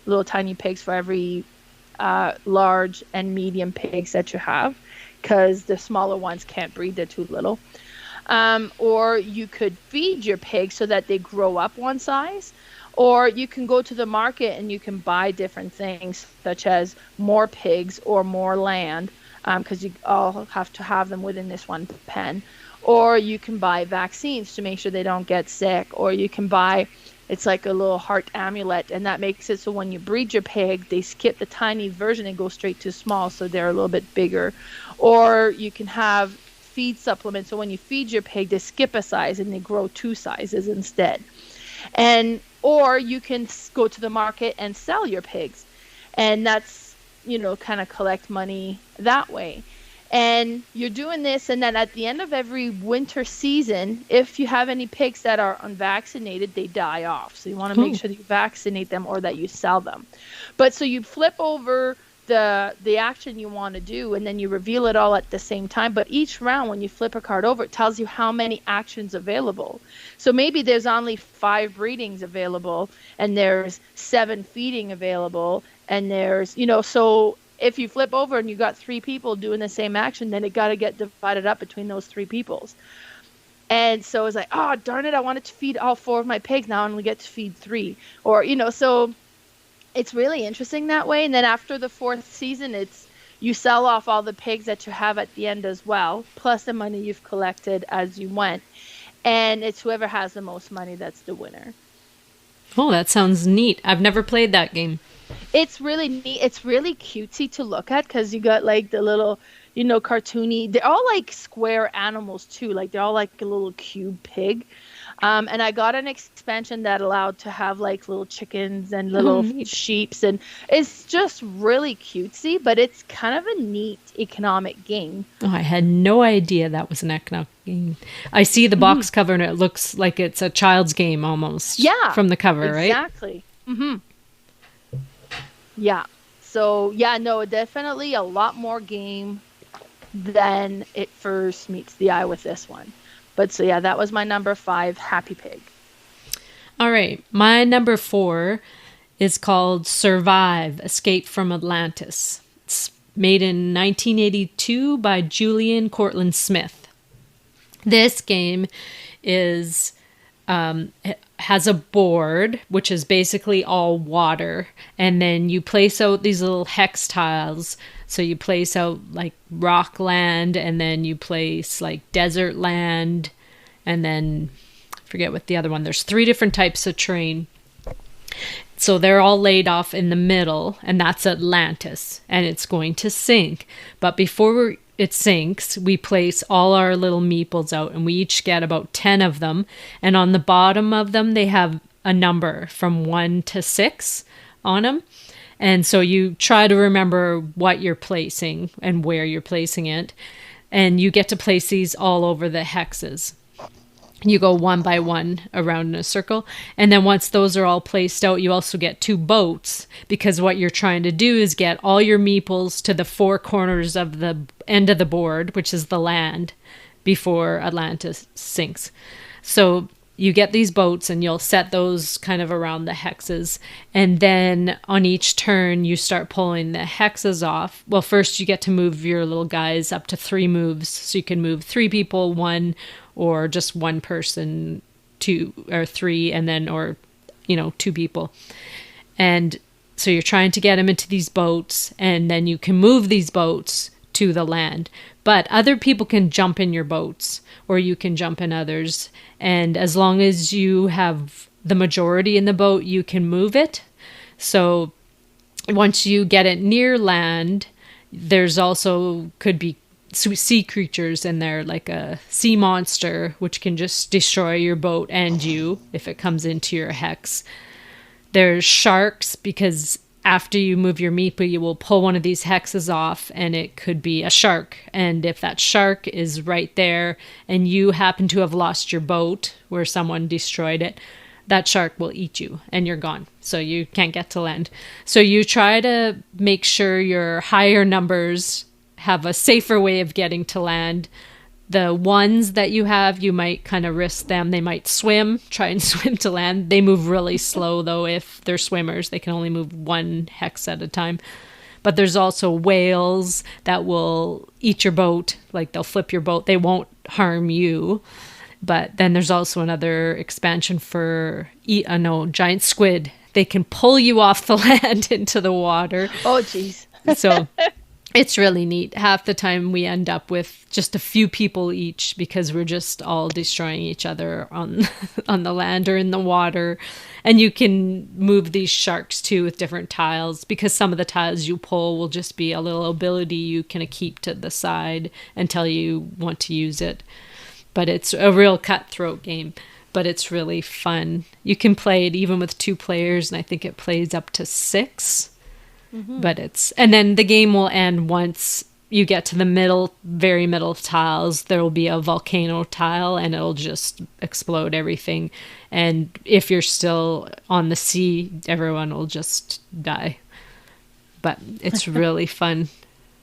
little tiny pigs for every large and medium pigs that you have, because the smaller ones can't breed, they're too little. Or you could feed your pigs so that they grow up one size. Or you can go to the market and you can buy different things, such as more pigs or more land, because you all have to have them within this one pen. Or you can buy vaccines to make sure they don't get sick. Or you can buy, it's like a little heart amulet, and that makes it so when you breed your pig, they skip the tiny version and go straight to small, so they're a little bit bigger. Or you can have feed supplements, so when you feed your pig, they skip a size and they grow 2 sizes instead. Or you can go to the market and sell your pigs, and that's, kind of collect money that way. And you're doing this, and then at the end of every winter season, if you have any pigs that are unvaccinated, they die off. So you want to make sure that you vaccinate them or that you sell them. But so you flip over the action you want to do, and then you reveal it all at the same time. But each round, when you flip a card over, it tells you how many actions available. So maybe there's only 5 breedings available, and there's 7 feeding available, and there's, so if you flip over and you got 3 people doing the same action, then it got to get divided up between those 3 peoples. And so it's like, oh, darn it, I wanted to feed all 4 of my pigs. Now I only get to feed 3. Or, so it's really interesting that way. And then after the 4th season, you sell off all the pigs that you have at the end as well, plus the money you've collected as you went. And it's whoever has the most money that's the winner. Oh, that sounds neat. I've never played that game. It's really neat. It's really cutesy to look at, because you got like the little, cartoony. They're all like square animals too. Like they're all like a little cube pig. And I got an expansion that allowed to have like little chickens and little sheeps, and it's just really cutesy, but it's kind of a neat economic game. Oh, I had no idea that was an economic game. I see the box cover and it looks like it's a child's game almost. Yeah. From the cover, right? Exactly. Mm-hmm. Yeah. So, yeah, no, definitely a lot more game than it first meets the eye with this one. But so, yeah, that was my number 5, Happy Pig. All right. My number 4 is called Survive, Escape from Atlantis. It's made in 1982 by Julian Cortland Smith. This game is it has a board, which is basically all water. And then you place out these little hex tiles. So you place out like rock land, and then you place like desert land, and then I forget what the other one. There's 3 different types of terrain. So they're all laid off in the middle, and that's Atlantis, and it's going to sink. But before it sinks, we place all our little meeples out, and we each get about 10 of them. And on the bottom of them, they have a number from 1 to 6 on them. And so you try to remember what you're placing and where you're placing it. And you get to place these all over the hexes. You go one by one around in a circle. And then once those are all placed out, you also get 2 boats. Because what you're trying to do is get all your meeples to the 4 corners of the end of the board, which is the land, before Atlantis sinks. So you get these boats and you'll set those kind of around the hexes. And then on each turn, you start pulling the hexes off. Well, first you get to move your little guys up to 3 moves. So you can move 3 people, 1, or just 1 person, 2 or 3, and then, or, 2 people. And so you're trying to get them into these boats, and then you can move these boats to the land. But other people can jump in your boats, or you can jump in others. And as long as you have the majority in the boat, you can move it. So once you get it near land, there's also could be sea creatures in there, like a sea monster, which can just destroy your boat and you if it comes into your hex. There's sharks, because after you move your meeple, you will pull one of these hexes off, and it could be a shark. And if that shark is right there and you happen to have lost your boat where someone destroyed it, that shark will eat you and you're gone. So you can't get to land. So you try to make sure your higher numbers have a safer way of getting to land. The ones that you have, you might kind of risk them. They might try and swim to land. They move really slow, though. If they're swimmers, they can only move 1 hex at a time. But there's also whales that will eat your boat, like they'll flip your boat. They won't harm you. But then there's also another expansion for giant squid. They can pull you off the land into the water. Oh, geez. So it's really neat. Half the time we end up with just a few people each because we're just all destroying each other on on the land or in the water. And you can move these sharks too with different tiles, because some of the tiles you pull will just be a little ability you can keep to the side until you want to use it. But it's a real cutthroat game, but it's really fun. You can play it even with 2 players, and I think it plays up to 6. Mm-hmm. And then the game will end once you get to the very middle tiles. There will be a volcano tile, and it'll just explode everything. And if you're still on the sea, everyone will just die. But it's really fun.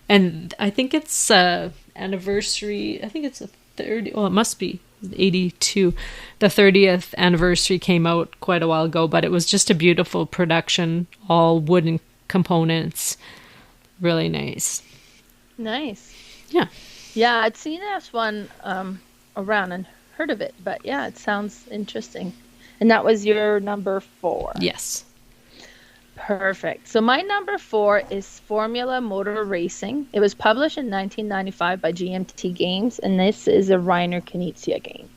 And I think it's anniversary. I think it's a 30. Well, it must be 82. The 30th anniversary came out quite a while ago, but it was just a beautiful production, all wooden components. Really nice. Nice. Yeah. Yeah, I'd seen this one around and heard of it, but yeah, it sounds interesting. And that was your number 4. Yes. Perfect. So my number 4 is Formula Motor Racing. It was published in 1995 by GMT Games, and this is a Reiner Knizia game.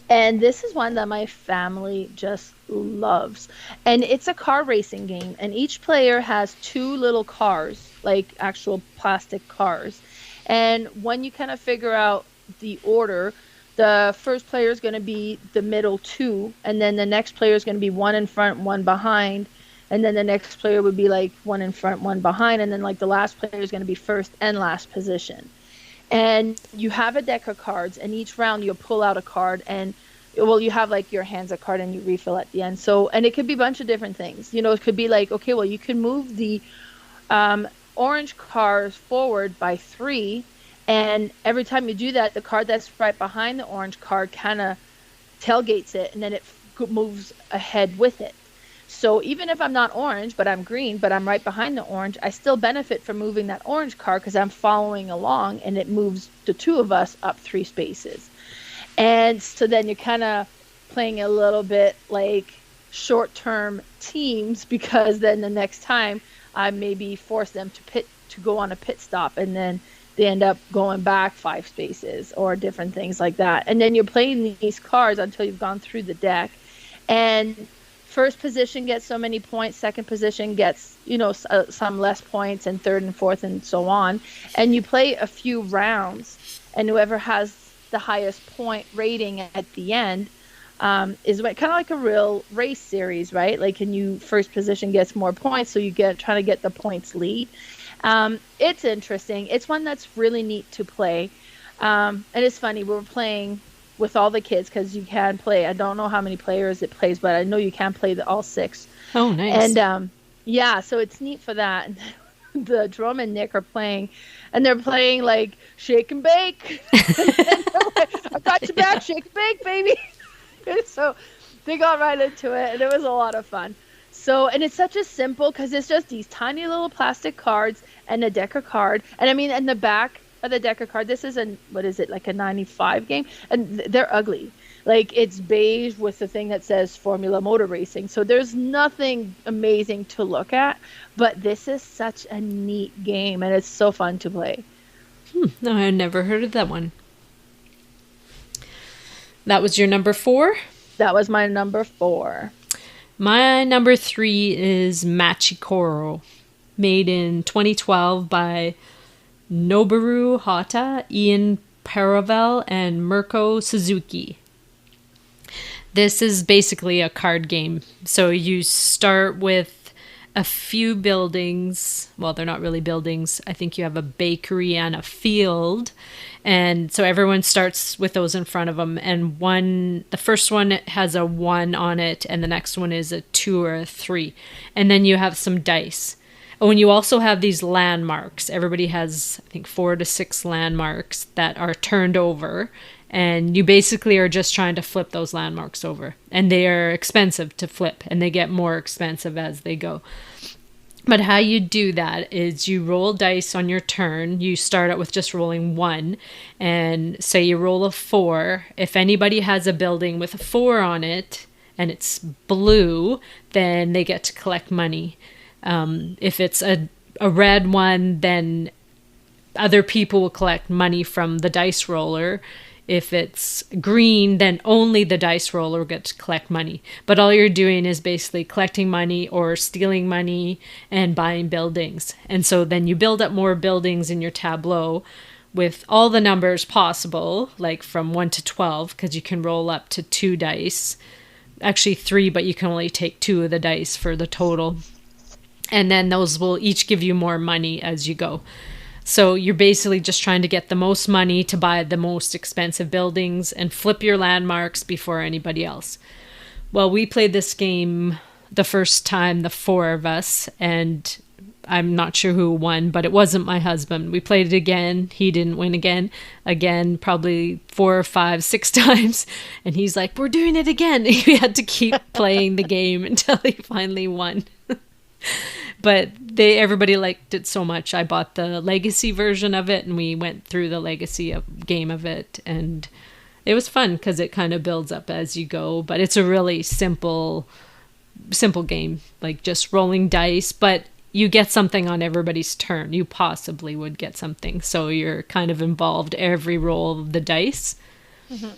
And this is one that my family just loves. And it's a car racing game, and each player has 2 little cars, like actual plastic cars. And when you kind of figure out the order, the first player is going to be the middle 2, and then the next player is going to be 1 in front, 1 behind. And then the next player would be like 1 in front, 1 behind. And then like the last player is going to be first and last position. And you have a deck of cards, and each round you'll pull out a card, and well, you have like your hands a card and you refill at the end. So, and it could be a bunch of different things. You know, it could be like, okay, well, you can move the orange cars forward by 3. And every time you do that, the card that's right behind the orange card kind of tailgates it, and then it moves ahead with it. So even if I'm not orange, but I'm green, but I'm right behind the orange, I still benefit from moving that orange card because I'm following along, and it moves the 2 of us up 3 spaces. And so then you're kind of playing a little bit like short-term teams, because then the next time I maybe force them to go on a pit stop, and then they end up going back 5 spaces or different things like that. And then you're playing these cards until you've gone through the deck. And first position gets so many points, second position gets, some less points, and third and fourth and so on. And you play a few rounds, and whoever has the highest point rating at the end is kind of like a real race series, right? Like, first position gets more points, so you trying to get the points lead. It's interesting. It's one that's really neat to play. And it's funny, we were playing with all the kids, because you can play. I don't know how many players it plays, but I know you can play all 6. Oh, nice. And yeah, so it's neat for that. And the drum and Nick are playing, and they're playing like shake and bake. I got your back, shake and bake, baby. So they got right into it, and it was a lot of fun. So, and it's such a simple, because it's just these tiny little plastic cards and a deck of card. And I mean, in the back of the deck of card, this is like a 95 game, and they're ugly. Like, it's beige with the thing that says Formula Motor Racing. So there's nothing amazing to look at, but this is such a neat game, and it's so fun to play. No, I had never heard of that one. That was your number 4? That was my number 4. My number 3 is Matchy Coral, made in 2012 by Noboru Hata, Ian Paravel, and Mirko Suzuki. This is basically a card game. So you start with a few buildings. Well, they're not really buildings. I think you have a bakery and a field. And so everyone starts with those in front of them. And the first one has a 1 on it, and the next one is a 2 or a 3. And then you have some dice. Oh, and you also have these landmarks. Everybody has, I think, 4 to 6 landmarks that are turned over. And you basically are just trying to flip those landmarks over. And they are expensive to flip, and they get more expensive as they go. But how you do that is you roll dice on your turn. You start out with just rolling one, and say you roll a 4. If anybody has a building with a 4 on it and it's blue, then they get to collect money. If it's a red one, then other people will collect money from the dice roller. If it's green, then only the dice roller gets to collect money. But all you're doing is basically collecting money or stealing money and buying buildings. And so then you build up more buildings in your tableau with all the numbers possible, like from 1 to 12, because you can roll up to 2 dice. Actually 3, but you can only take 2 of the dice for the total. And then those will each give you more money as you go. So you're basically just trying to get the most money to buy the most expensive buildings and flip your landmarks before anybody else. Well, we played this game the first time, the 4 of us, and I'm not sure who won, but it wasn't my husband. We played it again. He didn't win again, probably 4 or 5, 6 times. And he's like, we're doing it again. We had to keep playing the game until he finally won. But everybody liked it so much. I bought the legacy version of it, and we went through the legacy game of it, and it was fun because it kind of builds up as you go. But it's a really simple game, like just rolling dice. But you get something on everybody's turn. You possibly would get something, so you're kind of involved every roll of the dice. Mm-hmm.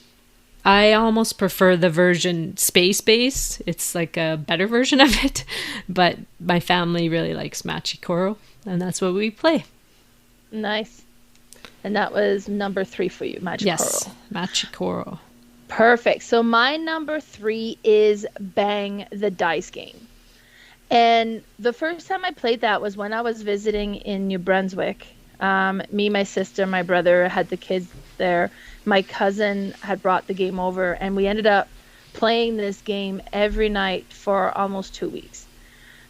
I almost prefer the version space base. It's like a better version of it. But my family really likes Matchy Coral, and that's what we play. Nice. And that was number 3 for you, Matchy Coral. Yes, Matchy Coral. Perfect. So my number 3 is Bang the Dice Game. And the first time I played that was when I was visiting in New Brunswick. Me, my sister, my brother had the kids there. My cousin had brought the game over, and we ended up playing this game every night for almost 2 weeks.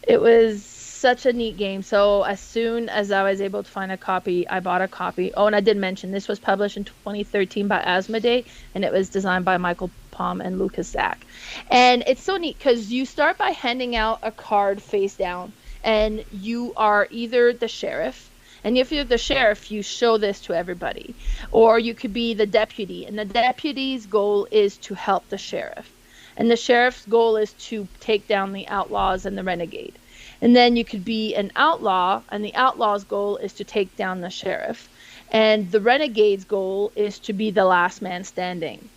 It was such a neat game. So as soon as I was able to find a copy, I bought a copy. Oh, and I did mention this was published in 2013 by Asmodee, and it was designed by Michael Palm and Lucas Zach. And it's so neat because you start by handing out a card face down, and you are either the sheriff. And if you're the sheriff, you show this to everybody. Or you could be the deputy. And the deputy's goal is to help the sheriff. And the sheriff's goal is to take down the outlaws and the renegade. And then you could be an outlaw. And the outlaw's goal is to take down the sheriff. And the renegade's goal is to be the last man standing.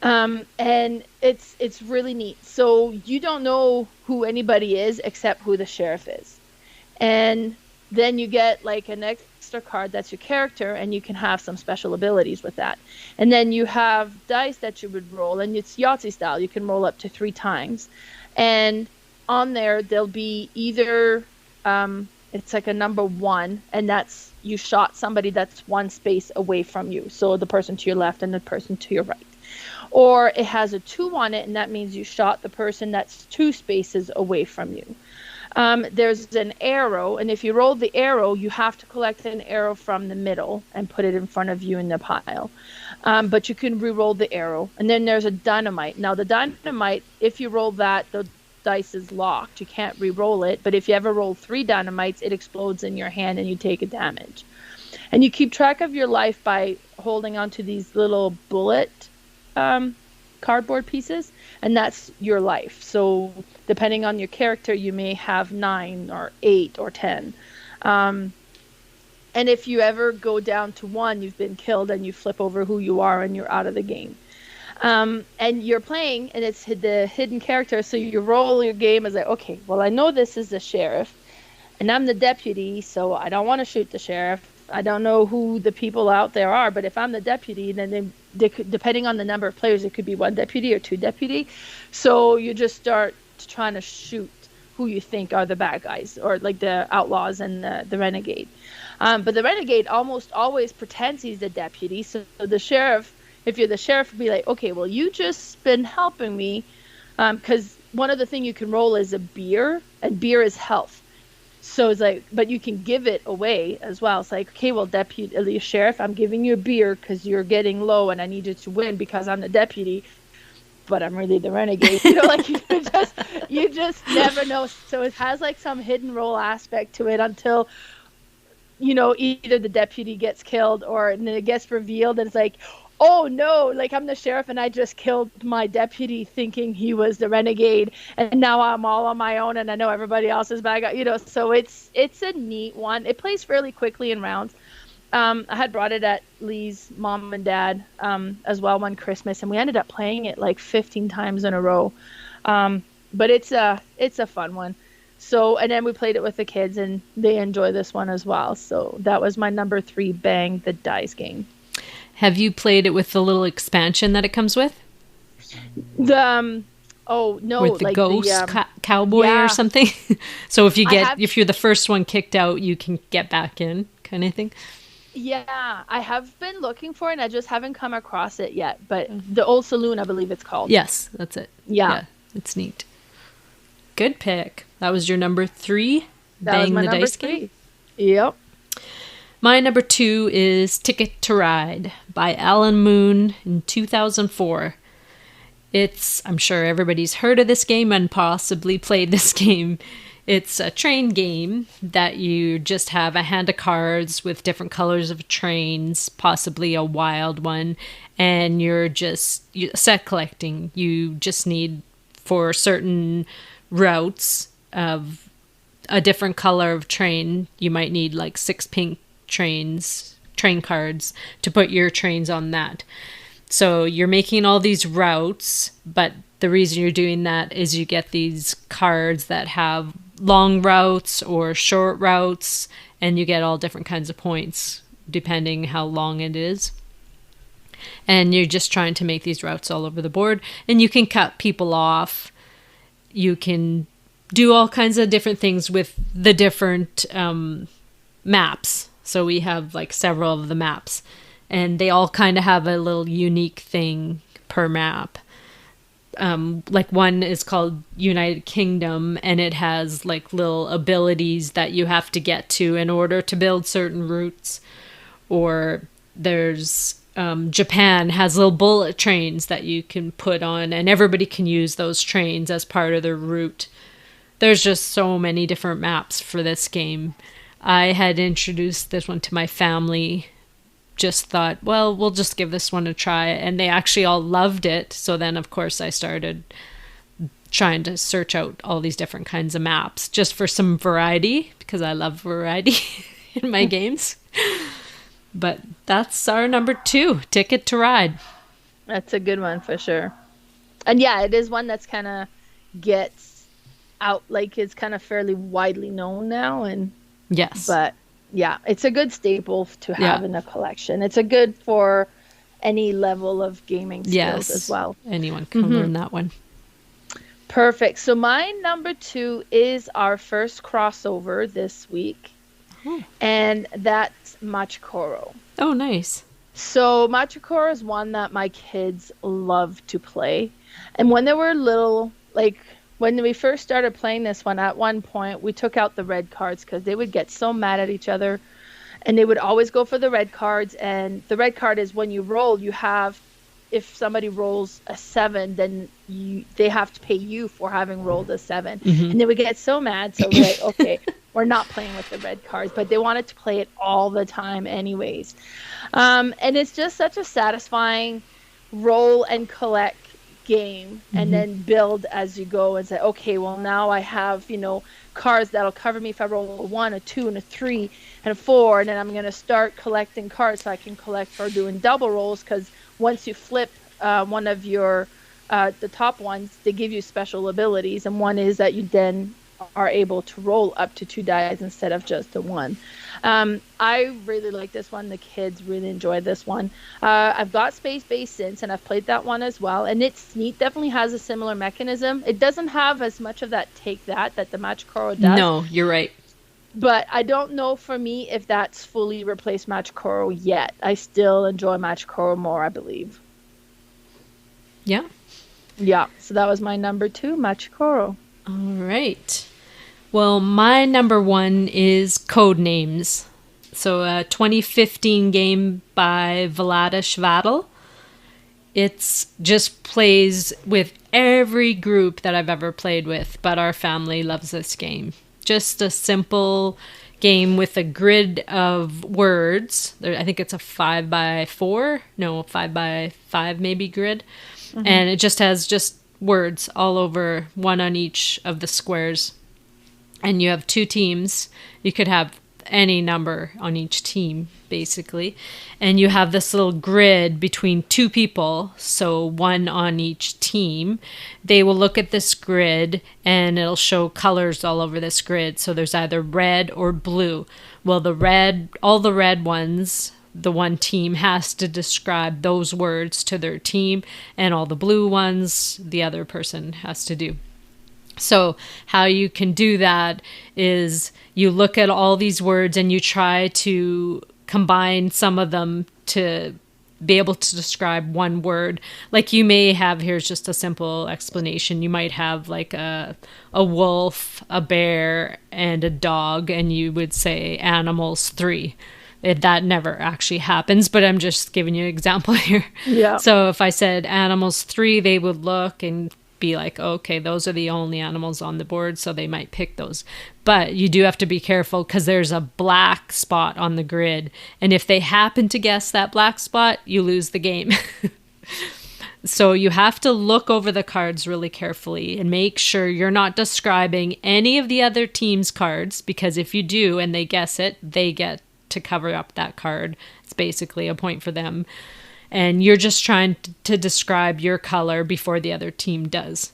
And it's really neat. So you don't know who anybody is except who the sheriff is. And then you get like an extra card that's your character, and you can have some special abilities with that. And then you have dice that you would roll, and it's Yahtzee style. You can roll up to 3 times. And on there, there'll be either, it's like a number 1, and that's you shot somebody that's 1 space away from you. So the person to your left and the person to your right. Or it has a 2 on it, and that means you shot the person that's 2 spaces away from you. There's an arrow, and if you roll the arrow, you have to collect an arrow from the middle and put it in front of you in the pile. But you can re-roll the arrow. And then there's a dynamite. Now, the dynamite, if you roll that, the dice is locked. You can't re-roll it. But if you ever roll 3 dynamites, it explodes in your hand and you take a damage. And you keep track of your life by holding onto these little bullet cardboard pieces, and that's your life. So depending on your character, you may have 9 or 8 or 10. And if you ever go down to 1, you've been killed, and you flip over who you are and you're out of the game. And you're playing, and it's the hidden character. So you roll your game as like, okay, well, I know this is the sheriff, and I'm the deputy, so I don't want to shoot the sheriff. I don't know who the people out there are, but if I'm the deputy, then they could, depending on the number of players, it could be 1 deputy or 2 deputy. So you just start trying to shoot who you think are the bad guys, or like the outlaws and the renegade. But the renegade almost always pretends he's the deputy. So the sheriff, if you're the sheriff, would be like, okay, well, you just been helping me, because one of the things you can roll is a beer, and beer is health. So it's like, but you can give it away as well. It's like, okay, well, deputy, sheriff, I'm giving you a beer because you're getting low and I need you to win because I'm the deputy. but I'm really the renegade. You know, like you just never know. So it has like some hidden role aspect to it until, you know, either the deputy gets killed or then it gets revealed and it's like, oh no, like I'm the sheriff and I just killed my deputy thinking he was the renegade, and now I'm all on my own and I know everybody else is bad, you know. So it's a neat one. It plays fairly quickly in rounds. I had brought it at Lee's mom and dad as well one Christmas, and we ended up playing it like 15 times in a row. But it's a fun one. So, and then we played it with the kids and they enjoy this one as well. So that was my number 3, Bang the Dice game. Have you played it with the little expansion that it comes with? Oh no, with the like ghost cowboy or something. So if you're the first one kicked out, you can get back in, kind of thing. Yeah, I have been looking for it and I just haven't come across it yet. But the Old Saloon, I believe it's called. Yes, that's it. Yeah, it's neat. Good pick. That was your number 3, Bang the Dice game? Yep. My number 2 is Ticket to Ride by Alan Moon in 2004. I'm sure everybody's heard of this game and possibly played this game. It's a train game that you just have a hand of cards with different colors of trains, possibly a wild one, and you're set collecting. You just need, for certain routes of a different color of train, you might need like 6 pink train cards to put your trains on that. So you're making all these routes, but the reason you're doing that is you get these cards that have long routes or short routes, and you get all different kinds of points depending how long it is. And you're just trying to make these routes all over the board, and you can cut people off. You can do all kinds of different things with the different maps. So we have like several of the maps, and they all kind of have a little unique thing per map. Like one is called United Kingdom, and it has like little abilities that you have to get to in order to build certain routes. Or there's Japan has little bullet trains that you can put on, and everybody can use those trains as part of their route. There's just so many different maps for this game. I had introduced this one to my family. Just thought, well, we'll just give this one a try. And they actually all loved it. So then, of course, I started trying to search out all these different kinds of maps just for some variety, because I love variety in my games. But that's our number 2, Ticket to Ride. That's a good one for sure. And yeah, it is one that's kind of gets out, like it's kind of fairly widely known now. And yes. But yeah, it's a good staple to have in a collection. It's a good for any level of gaming skills as well. Anyone can learn that one. Perfect. So my number 2 is our first crossover this week. And that's Matchy Coral. Oh, nice. So Matchy Coral is one that my kids love to play. And when they were little, like when we first started playing this one, at one point we took out the red cards because they would get so mad at each other. And they would always go for the red cards. And the red card is when you roll, you have, if somebody rolls a 7, then they have to pay you for having rolled a 7. And they would get so mad. So we're like, okay, we're not playing with the red cards. But they wanted to play it all the time anyways. And it's just such a satisfying roll and collect game, and then build as you go and say, okay, well, now I have, cards that'll cover me if I roll a 1, a 2, and a 3, and a 4. And then I'm going to start collecting cards so I can collect for doing double rolls, because once you flip one of your the top ones, they give you special abilities, and one is that you then are able to roll up to 2 dice instead of just the 1. I really like this one. The kids really enjoy this one. I've got Space Base since, and I've played that one as well, and it's neat. Definitely has a similar mechanism. It doesn't have as much of that take that the Matchy Coral does. No, you're right. But I don't know for me if that's fully replaced Matchy Coral yet. I still enjoy Matchy Coral more, I believe. Yeah. Yeah, so that was my number 2, Matchy Coral. All right. Well, my number 1 is Codenames. So a 2015 game by Vlaada Chvátil. It's just plays with every group that I've ever played with, but our family loves this game. Just a simple game with a grid of words. I think it's a 5x4, no, 5x5 maybe grid. Mm-hmm. And it just has just words all over, one on each of the squares. And you have two teams. You could have any number on each team, basically. And you have this little grid between two people, so one on each team. They will look at this grid and it'll show colors all over this grid. So there's either red or blue. Well, all the red ones, the one team has to describe those words to their team, and all the blue ones, the other person has to do. So how you can do that is you look at all these words and you try to combine some of them to be able to describe one word. Like you may have, here's just a simple explanation. You might have like a wolf, a bear, and a dog, and you would say animals 3. That never actually happens, but I'm just giving you an example here. Yeah. So if I said animals 3, they would look and be like, okay, those are the only animals on the board, so they might pick those. But you do have to be careful because there's a black spot on the grid, and if they happen to guess that black spot, you lose the game. So you have to look over the cards really carefully and make sure you're not describing any of the other team's cards, because if you do and they guess it, they get to cover up that card. It's basically a point for them. And you're just trying to describe your color before the other team does.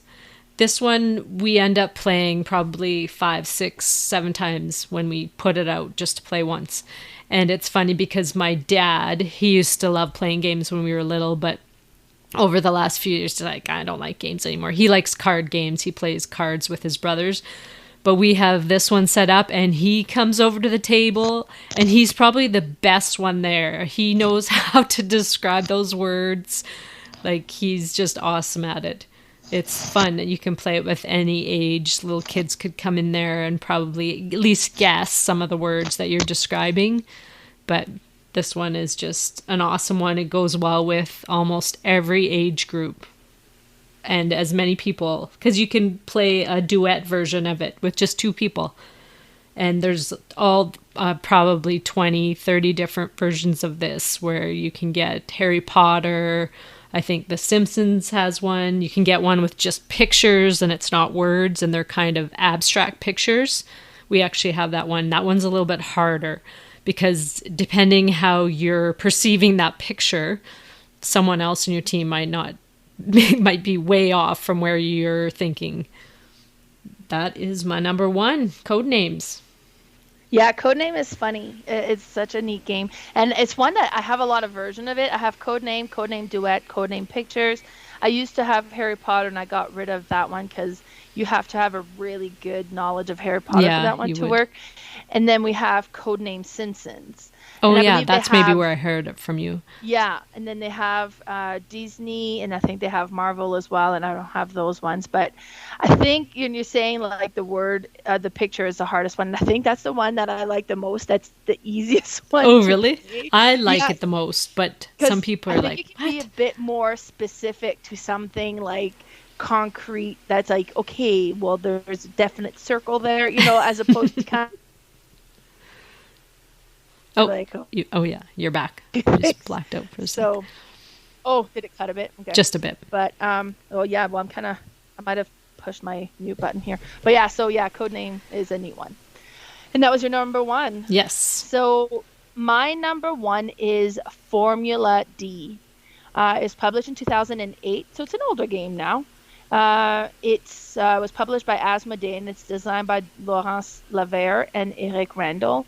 This one, we end up playing probably 5, 6, 7 times when we put it out just to play once. And it's funny because my dad, he used to love playing games when we were little, but over the last few years, he's like, I don't like games anymore. He likes card games. He plays cards with his brothers. But we have this one set up, and he comes over to the table, and he's probably the best one there. He knows how to describe those words. Like, he's just awesome at it. It's fun that you can play it with any age. Little kids could come in there and probably at least guess some of the words that you're describing. But this one is just an awesome one. It goes well with almost every age group. And as many people, because you can play a duet version of it with just 2 people. And there's all probably 20, 30 different versions of this where you can get Harry Potter. I think The Simpsons has one. You can get one with just pictures and it's not words and they're kind of abstract pictures. We actually have that one. That one's a little bit harder because depending how you're perceiving that picture, someone else in your team might be way off from where you're thinking. That is my number 1, Codenames. Yeah, Codename is funny. It's such a neat game. And it's one that I have a lot of version of it. I have Codename, Codename Duet, Codename Pictures. I used to have Harry Potter and I got rid of that one because you have to have a really good knowledge of Harry Potter for that one to work. And then we have Codename Simpsons. Oh, yeah, that's maybe where I heard it from you. Yeah, and then they have Disney, and I think they have Marvel as well, and I don't have those ones. But I think you're saying like the picture is the hardest one. And I think that's the one that I like the most. That's the easiest one. Oh, really? I like it the most, but some people are like, it can be a bit more specific to something like concrete that's like, okay, well, there's a definite circle there, as opposed to kind of yeah, you're back. You just blacked out for a second. Did it cut a bit? Okay. Just a bit. But I might have pushed my mute button here. But Codename is a neat one. And that was your number 1. Yes. So my number 1 is Formula D. It's published in 2008, so it's an older game now. It was published by Asmodee, and it's designed by Laurence Lavere and Eric Randall.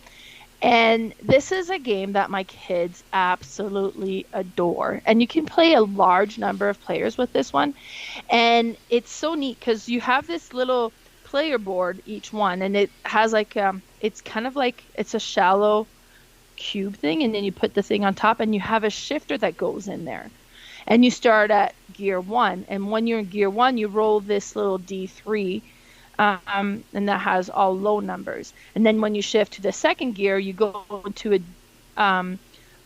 And this is a game that my kids absolutely adore. And you can play a large number of players with this one. And it's so neat because you have this little player board, each one, and it has like, it's kind of like, it's a shallow cube thing. And then you put the thing on top and you have a shifter that goes in there. And you start at gear 1. And when you're in gear 1, you roll this little D3. And that has all low numbers. And then when you shift to the second gear, you go into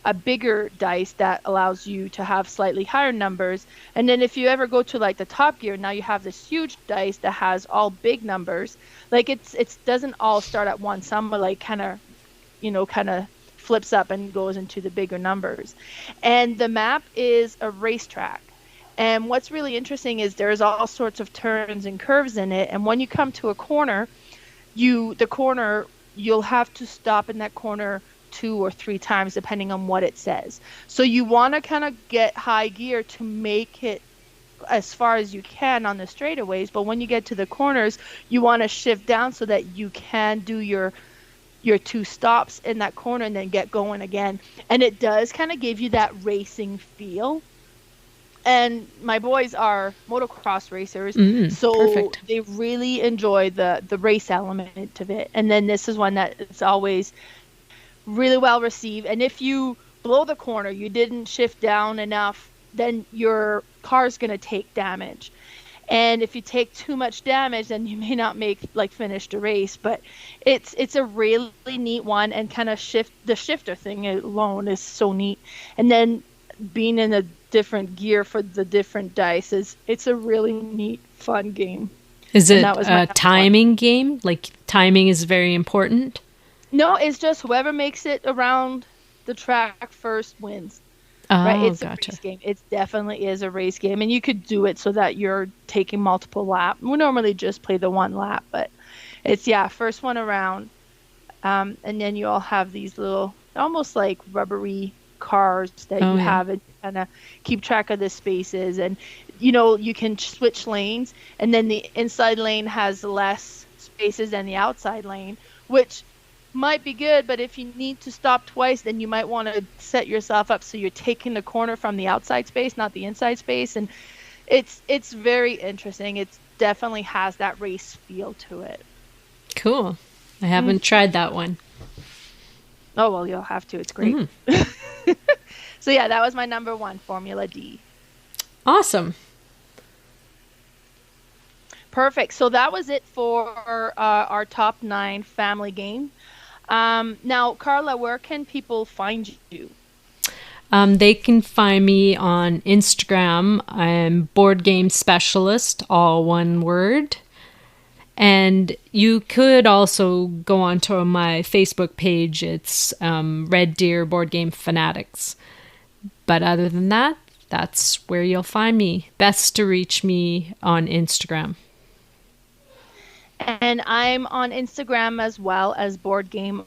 a bigger dice that allows you to have slightly higher numbers. And then if you ever go to like the top gear, now you have this huge dice that has all big numbers. Like it doesn't all start at one. Some are like kind of flips up and goes into the bigger numbers. And the map is a racetrack. And what's really interesting is there's all sorts of turns and curves in it. And when you come to a corner, you'll have to stop in that corner 2 or 3 times depending on what it says. So you want to kind of get high gear to make it as far as you can on the straightaways, but when you get to the corners, you want to shift down so that you can do your 2 stops in that corner and then get going again. And it does kind of give you that racing feel. And my boys are motocross racers, so perfect. They really enjoy the race element of it. And then this is one that is always really well received. And if you blow the corner, you didn't shift down enough, then your car's going to take damage. And if you take too much damage, then you may not finish the race. But it's a really neat one, and kind of the shifter thing alone is so neat. And then being in a different gear for the different dice it's a really neat, fun game. Is it a timing game? Like timing is very important? No, it's just whoever makes it around the track first wins. Oh, right? It's gotcha. A race game. It definitely is a race game, and you could do it so that you're taking multiple laps. We normally just play the 1 lap, but it's first one around, and then you all have these little, almost like rubbery cars that you have, and kind of keep track of the spaces, and you can switch lanes, and then the inside lane has less spaces than the outside lane, which might be good, but if you need to stop twice, then you might want to set yourself up so you're taking the corner from the outside space, not the inside space. And it's very interesting. It definitely has that race feel to it. Cool. I haven't tried that one. Oh, well, you'll have to. It's great. So that was my number 1, Formula D. Awesome. Perfect. So that was it for our top 9 family game. Now, Carla, where can people find you? They can find me on Instagram. I'm Boardgame Specialist, all one word. And you could also go onto my Facebook page. It's Red Deer Boardgame Fanatics. But other than that, that's where you'll find me. Best to reach me on Instagram. And I'm on Instagram as well as boardgame_mama.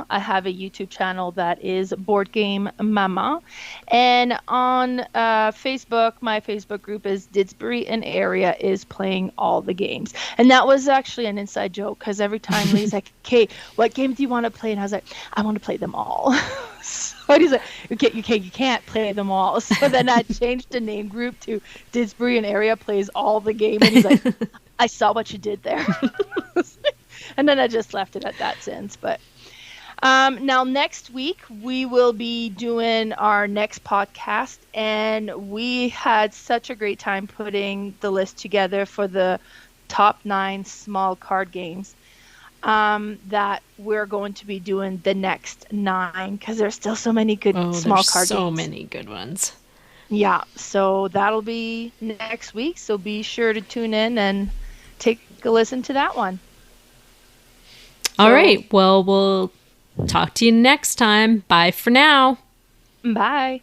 I have a YouTube channel that is Boardgame Mama. And on Facebook, my Facebook group is Didsbury and Area is playing all the games. And that was actually an inside joke, because every time Lee's like, okay, what game do you want to play? And I was like, I want to play them all. So he's like, you can't play them all. So then I changed the name group to Didsbury and Area plays all the game. And he's like, I saw what you did there. And then I just left it at that since. But now next week, we will be doing our next podcast. And we had such a great time putting the list together for the top 9 small card games that we're going to be doing the next 9, because there's still so many good small card games. So many good ones. Yeah, so that'll be next week. So be sure to tune in and take a listen to that one. All right. Well, we'll talk to you next time. Bye for now. Bye.